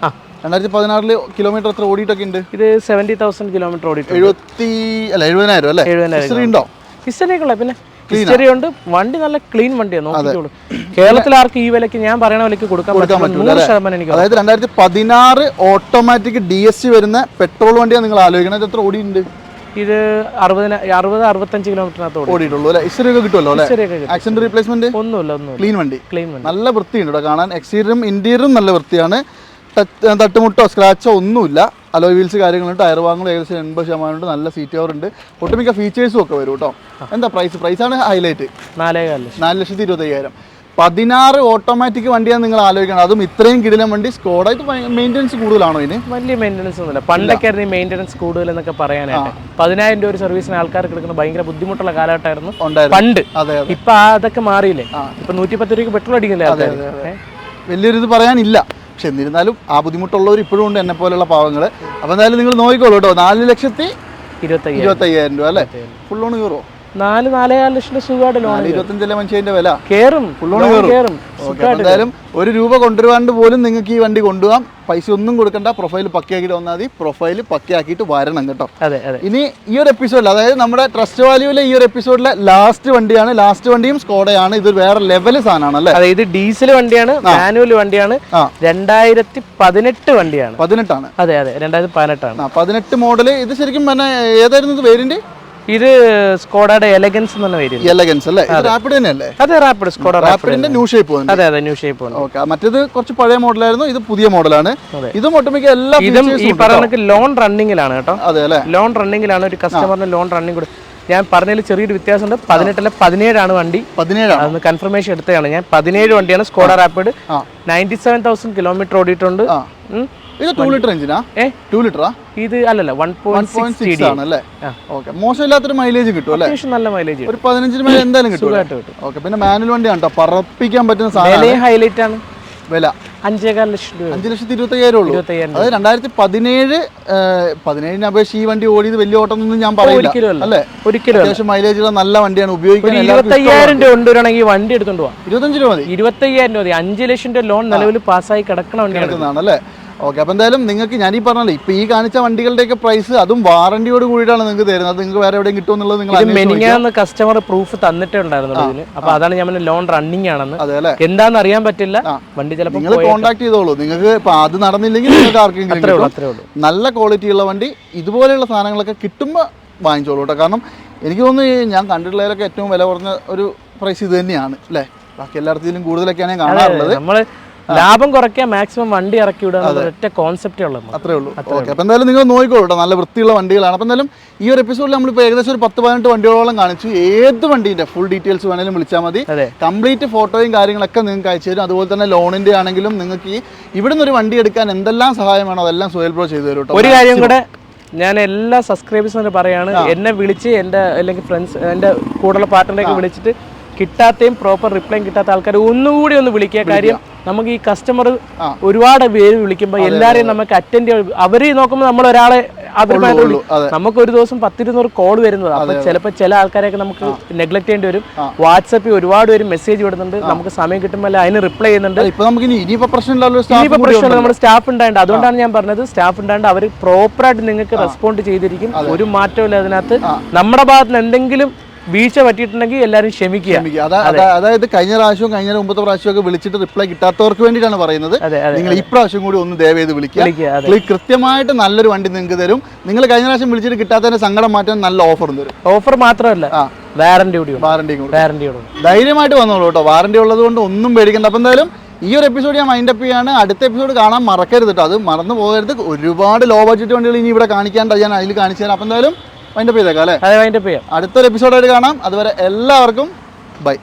2016 കിലോമീറ്റർ എത്ര ഓടിയിട്ടൊക്കെ ഉണ്ട്? ഇത് 70,000 കിലോമീറ്റർ ഓടിയിട്ടുണ്ട്. 70,000 അല്ലേ? ഹിസ്റ്ററി ഉണ്ടോ? ഹിസ്റ്ററി ഒക്കെ പിന്നെ ഹിസ്റ്ററി ഉണ്ട്. വണ്ടി നല്ല ക്ലീൻ വണ്ടിയാണ്. നോക്കിക്കോളൂ. കേരളത്തിൽ ആർക്ക് ഈ വിലക്ക് ഞാൻ പറയുന്ന വിലക്ക് കൊടുക്കാൻ പറ്റില്ല. 100% അതായത് 2016 ഓട്ടോമാറ്റിക് DSG വരുന്ന പെട്രോൾ വണ്ടിയാണ് നിങ്ങൾ ആലോചിക്കുന്നത്. എത്ര ഓടിയുണ്ട്? ഇത് 60-65 കിലോമീറ്ററിനകത്ത് ഓടിയിട്ടുള്ളൂ അല്ലേ? ഹിസ്റ്ററി ഒക്കെ കിട്ടുമല്ലോ അല്ലേ? ആക്സിഡന്റ് റീപ്ലേസ്മെന്റ് ഒന്നുമില്ല. ക്ലീൻ വണ്ടി. നല്ല വൃത്തിയുണ്ട് കേട്ടോ കാണാൻ. എക്സ്റ്റീരിയറും ഇന്റീരിയറും നല്ല വൃത്തിയാണ്. തട്ടുമുട്ടോ സ്ക്രാച്ചോ ഒന്നുമില്ല. അലോയ് വീൽസ് കാര്യങ്ങളുണ്ട്. ടയർ വാങ്ങുമ്പോൾ ഏകദേശം 80% ഉണ്ട്. നല്ല സീറ്റ് കവർ ഉണ്ട്. ഒട്ടുമിക്ക ഫീച്ചേഴ്സും ഒക്കെ വരും കേട്ടോ. എന്താ പ്രൈസാണ് ഹൈലൈറ്റ്? 4,25,000. 16 ഓട്ടോമാറ്റിക് വണ്ടിയാണ് നിങ്ങൾ ആലോചിക്കണം. അതും ഇത്രയും കിടിലം വണ്ടി. സ്കോഡ. ഇത് മെയിൻ്റെനൻസ് കൂടുതലാണോ? ഇതിന് വലിയ മെയിൻ്റെനൻസ് ഒന്നുമില്ല. പണ്ടൊക്കെ ആയിരുന്നു ഈ മെയിൻ്റെനൻസ് കൂടുതൽ എന്നൊക്കെ പറയാനായിട്ട്. 10,000 രൂപ ഒരു സർവീസിന് ആൾക്കാർക്ക് എടുക്കുന്ന ഭയങ്കര ബുദ്ധിമുട്ടുള്ള കാലഘട്ടമായിരുന്നു പണ്ട്. ഇപ്പൊ അതൊക്കെ മാറിയില്ലേ? ഇപ്പൊ 110 രൂപയ്ക്ക് പെട്രോൾ അടിക്കില്ലേ ആൾക്കാർ? വലിയൊരു ഇത് പറയാനില്ല. പക്ഷെ എന്നിരുന്നാലും ആ ബുദ്ധിമുട്ടുള്ളവർ ഇപ്പോഴും ഉണ്ട്, എന്നെ പോലെയുള്ള പാവങ്ങൾ. അപ്പോൾ എന്തായാലും നിങ്ങൾ നോക്കിക്കോളൂ കേട്ടോ. 4,25,000 രൂപ അല്ലേ? Full loan കയറുമോ? 4-4.5 ലക്ഷം സുഖമായിട്ട് ലോൺ. 25 മനുഷ്യന്റെ വില കയറും. ഫുൾ ലോൺ കയറും. എന്തായാലും 1 രൂപ കൊണ്ടുവരാണ്ട് പോലും നിങ്ങൾക്ക് ഈ വണ്ടി കൊണ്ടുപോകാം. പൈസ ഒന്നും കൊടുക്കണ്ട. പ്രൊഫൈൽ പക്കയാക്കിയിട്ട് വന്നാൽ മതി. പ്രൊഫൈൽ പക്കയാക്കിയിട്ട് വരണം കേട്ടോ. ഇനി ഈ ഒരു എപ്പിസോഡിൽ, അതായത് നമ്മുടെ ട്രസ്റ്റ് വാല്യൂവിലെ ഈ ഒരു എപ്പിസോഡിലെ ലാസ്റ്റ് വണ്ടിയാണ്. ലാസ്റ്റ് വണ്ടിയും സ്കോഡയാണ്. ഇത് വേറെ ലെവൽ സാധനമാണ് അല്ലേ? അതെ, ഇത് ഡീസൽ വണ്ടിയാണ്, മാനുവൽ വണ്ടിയാണ്. 2018 വണ്ടിയാണ്. 18 ആണ്. അതെ 2018 ആണ്. 18 മോഡല്. ഇത് ശരിക്കും ഏതായിരുന്നു വേരിയന്റ്? ഇത് സ്കോഡയുടെ എലഗൻസ് എന്ന വേരിയന്റ്. എലഗൻസ് അല്ലേ? ഇത് റാപ്പിഡ് തന്നെയല്ലേ? അതെ, റാപ്പിഡ്, സ്കോഡ റാപ്പിഡിന്റെ ന്യൂ ഷേപ്പ്. അതെ അതെ, ന്യൂ ഷേപ്പ്. ഓക്കെ, മറ്റേത് കുറച്ച് പഴയ മോഡലായിരുന്നു, ഇത് പുതിയ മോഡലാണ്. ഇതും ഒട്ടുമിക്ക എല്ലാ ഇതും ഈ പറയുന്ന ലോൺ റണ്ണിങ്ങിലാണ് കേട്ടോ. അതെ അല്ലേ? ലോൺ റണ്ണിങ്ങിലാണ്, ഒരു കസ്റ്റമറിന് ലോൺ റണ്ണിങ് കൊടുക്കും. ഞാൻ പറഞ്ഞതിൽ ചെറിയൊരു വ്യത്യാസമുണ്ട്. 18 അല്ല 17 വണ്ടി. 17 അതൊന്ന് കൺഫർമേഷൻ എടുത്തതാണ് ഞാൻ. 17 വണ്ടിയാണ് സ്കോഡ റാപ്പിഡ്. 97,000 കിലോമീറ്റർ ഓടിയിട്ടുണ്ട്. ഇത് 2 ലിറ്റർ എഞ്ചിനാ? 2 ലിറ്ററാ? ഇത് അല്ലല്ല 1.6 ആണല്ലേ? ഓക്കെ, മോശമില്ലാത്തൊരു മൈലേജ് കിട്ടും അല്ലേ? അത്യാവശ്യം നല്ല മൈലേജ്, ഒരു 15 മൈലേജ് എന്തായാലും കിട്ടും. ഓക്കെ, പിന്നെ മാനുവൽ വണ്ടിയാണ് കേട്ടോ, പറപ്പിക്കാൻ പറ്റുന്ന സാധനം. ഹൈലൈറ്റ് ആണ്. വില 5.25 ലക്ഷം രൂപ. 5,25,000 ഉള്ളൂ. അത് 2017 അപേക്ഷിച്ച് ഈ വണ്ടി ഓടിയത് വലിയ ഓട്ടം ഞാൻ പറയില്ല അല്ലേ? ഒരിക്കലും. അത്യാവശ്യം മൈലേജുള്ള നല്ല വണ്ടിയാണ്, ഉപയോഗിക്കാൻ. 25,000 രൂപ കൊണ്ടുവരണമെങ്കിൽ വണ്ടി എടുത്തോണ്ട് പോവാം. 25 രൂപ മതി. 25,000 രൂപ മതി. 5 ലക്ഷം രൂപ ലോൺ നിലവിൽ പാസ്സായി കിടക്കണ വണ്ടിയാണ് അല്ലേ? ഓക്കെ, അപ്പോൾ എന്തായാലും നിങ്ങൾക്ക് ഞാനീ പറഞ്ഞല്ലോ, ഇപ്പോൾ ഈ കാണിച്ച വണ്ടികളുടെയൊക്കെ പ്രൈസ് അതും വാറണ്ടിയോട് കൂടിയിട്ടാണ് നിങ്ങൾക്ക് തരുന്നത്. നിങ്ങൾക്ക് വേറെ എവിടെയും കിട്ടുമെന്നുള്ളത് നിങ്ങൾ മെനിങ്ങാന്ന് കസ്റ്റമർ പ്രൂഫ് തന്നിട്ടേ ഉണ്ടായിരുന്നു ഇതിന്. അപ്പോൾ അതാണ് ഞാൻ ലോൺ റണ്ണിങ് ആണെന്ന്. എന്താണെന്ന് അറിയാൻ പറ്റില്ല. വണ്ടി ചിലപ്പോൾ നിങ്ങൾ കോൺടാക്ട് ചെയ്തോളൂ. നിങ്ങൾക്ക് ഇപ്പോൾ അത് നടന്നില്ലെങ്കിൽ നിങ്ങൾക്ക് ആർക്കെങ്കിലും നല്ല ക്വാളിറ്റിയുള്ള വണ്ടി ഇതുപോലെയുള്ള സാധനങ്ങളൊക്കെ കിട്ടുമ്പോൾ വാങ്ങിച്ചോളൂ കേട്ടോ. കാരണം എനിക്ക് തോന്നുന്നു ഞാൻ കണ്ടിട്ടുള്ളതിലൊക്കെ ഏറ്റവും വില കുറഞ്ഞ ഒരു പ്രൈസ് ഇത് തന്നെയാണ് അല്ലേ? ബാക്കി എല്ലായിടത്തിലും കൂടുതലൊക്കെയാണ് ഞാൻ കാണാറുള്ളത്. നമ്മൾ ലാഭം കുറയ്ക്കാൻ മാക്സിമം വണ്ടി ഇറക്കി വിടുക ഒറ്റ കോൺസെപ്റ്റേ ഉള്ളൂ. അത്രേ ഉള്ളൂ. ഓക്കെ, അപ്പോൾ എന്തായാലും നിങ്ങൾ നോക്കിക്കോളൂ കേട്ടോ, നല്ല വൃത്തിയുള്ള വണ്ടികളാണ്. അപ്പോൾ എന്തായാലും ഈ ഒരു എപ്പിസോഡിൽ നമ്മളിപ്പോൾ ഏകദേശം ഒരു 10-18 വണ്ടികളോളം കാണിച്ചു. ഏത് വണ്ടീൻ്റെ ഫുൾ ഡീറ്റെയിൽസ് വേണമെങ്കിലും വിളിച്ചാൽ മതി. കംപ്ലീറ്റ് ഫോട്ടോയും കാര്യങ്ങളൊക്കെ നിങ്ങൾക്ക് അയച്ചു തരും. അതുപോലെ തന്നെ ലോണിൻ്റെ ആണെങ്കിലും നിങ്ങൾക്ക് ഈ ഇവിടുന്ന് ഒരു വണ്ടി എടുക്കാൻ എന്തെല്ലാം സഹായം വേണോ അതെല്ലാം സുഹേൽ ബ്രോ ചെയ്തു തരും കേട്ടോ. ഒരു കാര്യം കൂടെ ഞാൻ എല്ലാ സബ്സ്ക്രൈബേഴ്സിനോട് പറയാണ്, എന്നെ വിളിച്ച് എൻ്റെ അല്ലെങ്കിൽ ഫ്രണ്ട്സ് എൻ്റെ കൂടെയുള്ള പാർട്ട്ണറേക്ക് വിളിച്ചിട്ട് കിട്ടാത്തയും പ്രോപ്പർ റിപ്ലൈയും കിട്ടാത്ത ആൾക്കാർ ഒന്നുകൂടി ഒന്ന് വിളിക്കുക. കാര്യം നമുക്ക് ഈ കസ്റ്റമർ ഒരുപാട് പേര് വിളിക്കുമ്പോൾ എല്ലാവരെയും നമുക്ക് അറ്റൻഡ് ചെയ്യാൻ, അവര് നോക്കുമ്പോൾ നമ്മൾ ഒരാളെ നമുക്ക് ഒരു ദിവസം 10-20 കോൾ വരുന്നത്. അപ്പൊ ചിലപ്പോൾ ചില ആൾക്കാരെയൊക്കെ നമുക്ക് നെഗ്ലക്ട് ചെയ്യേണ്ടി വരും. വാട്സാപ്പിൽ ഒരുപാട് പേര് മെസ്സേജ് വിടുന്നുണ്ട്, നമുക്ക് സമയം കിട്ടുമ്പോൾ അതിന് റിപ്ലൈ ചെയ്യുന്നുണ്ട്. നമ്മുടെ സ്റ്റാഫ് ഉണ്ടായിട്ട്, അതുകൊണ്ടാണ് ഞാൻ പറഞ്ഞത്, സ്റ്റാഫ് ഉണ്ടായിട്ട് അവർ പ്രോപ്പറായിട്ട് നിങ്ങൾക്ക് റെസ്പോണ്ട് ചെയ്തിരിക്കും. ഒരു മാറ്റമില്ല അതിനകത്ത്. നമ്മുടെ ഭാഗത്ത് നിന്ന് എന്തെങ്കിലും വീഴ്ച പറ്റിയിട്ടുണ്ടെങ്കിൽ എല്ലാവരും ക്ഷമിക്കുക. അതായത് കഴിഞ്ഞ പ്രാവശ്യവും കഴിഞ്ഞ മുമ്പത്തെ പ്രാവശ്യമൊക്കെ വിളിച്ചിട്ട് റിപ്ലൈ കിട്ടാത്തവർക്ക് വേണ്ടിയിട്ടാണ് പറയുന്നത്. നിങ്ങൾ ഇപ്രാവശ്യം കൂടി ഒന്ന് ദയവ് ചെയ്ത് വിളിക്കുക. കൃത്യമായിട്ട് നല്ലൊരു വണ്ടി നിങ്ങൾക്ക് തരും. നിങ്ങൾ കഴിഞ്ഞ പ്രാവശ്യം വിളിച്ചിട്ട് കിട്ടാത്തതിന്റെ സങ്കടം മാറ്റാൻ നല്ല ഓഫറും തരും. ഓഫർ മാത്രമല്ല വാറന്റി ധൈര്യമായിട്ട് വന്നോളൂ കേട്ടോ. വാറന്റി ഉള്ളത് കൊണ്ട് ഒന്നും പേടിക്കണ്ട. അപ്പം എന്തായാലും ഈ ഒരു എപ്പിസോഡ് ഞാൻ മൈൻഡ് അപ്പ് ചെയ്യാണ്. അടുത്ത എപ്പിസോഡ് കാണാൻ മറക്കരുത് കേട്ടോ. അത് മറന്നു പോകരുത്. ഒരുപാട് ലോ ബഡ്ജറ്റ് വണ്ടികൾ ഇനി ഇവിടെ കാണിക്കാണ്ട് ഞാൻ അതിൽ കാണിച്ചു തരാം. അപ്പം എന്തായാലും വൈൻഡപ്പ് ചെയ്തേക്കാം അല്ലേ? വൈൻഡപ്പ് ചെയ്യാം. അടുത്തൊരു എപ്പിസോഡായിട്ട് കാണാം. അതുവരെ എല്ലാവർക്കും ബൈ.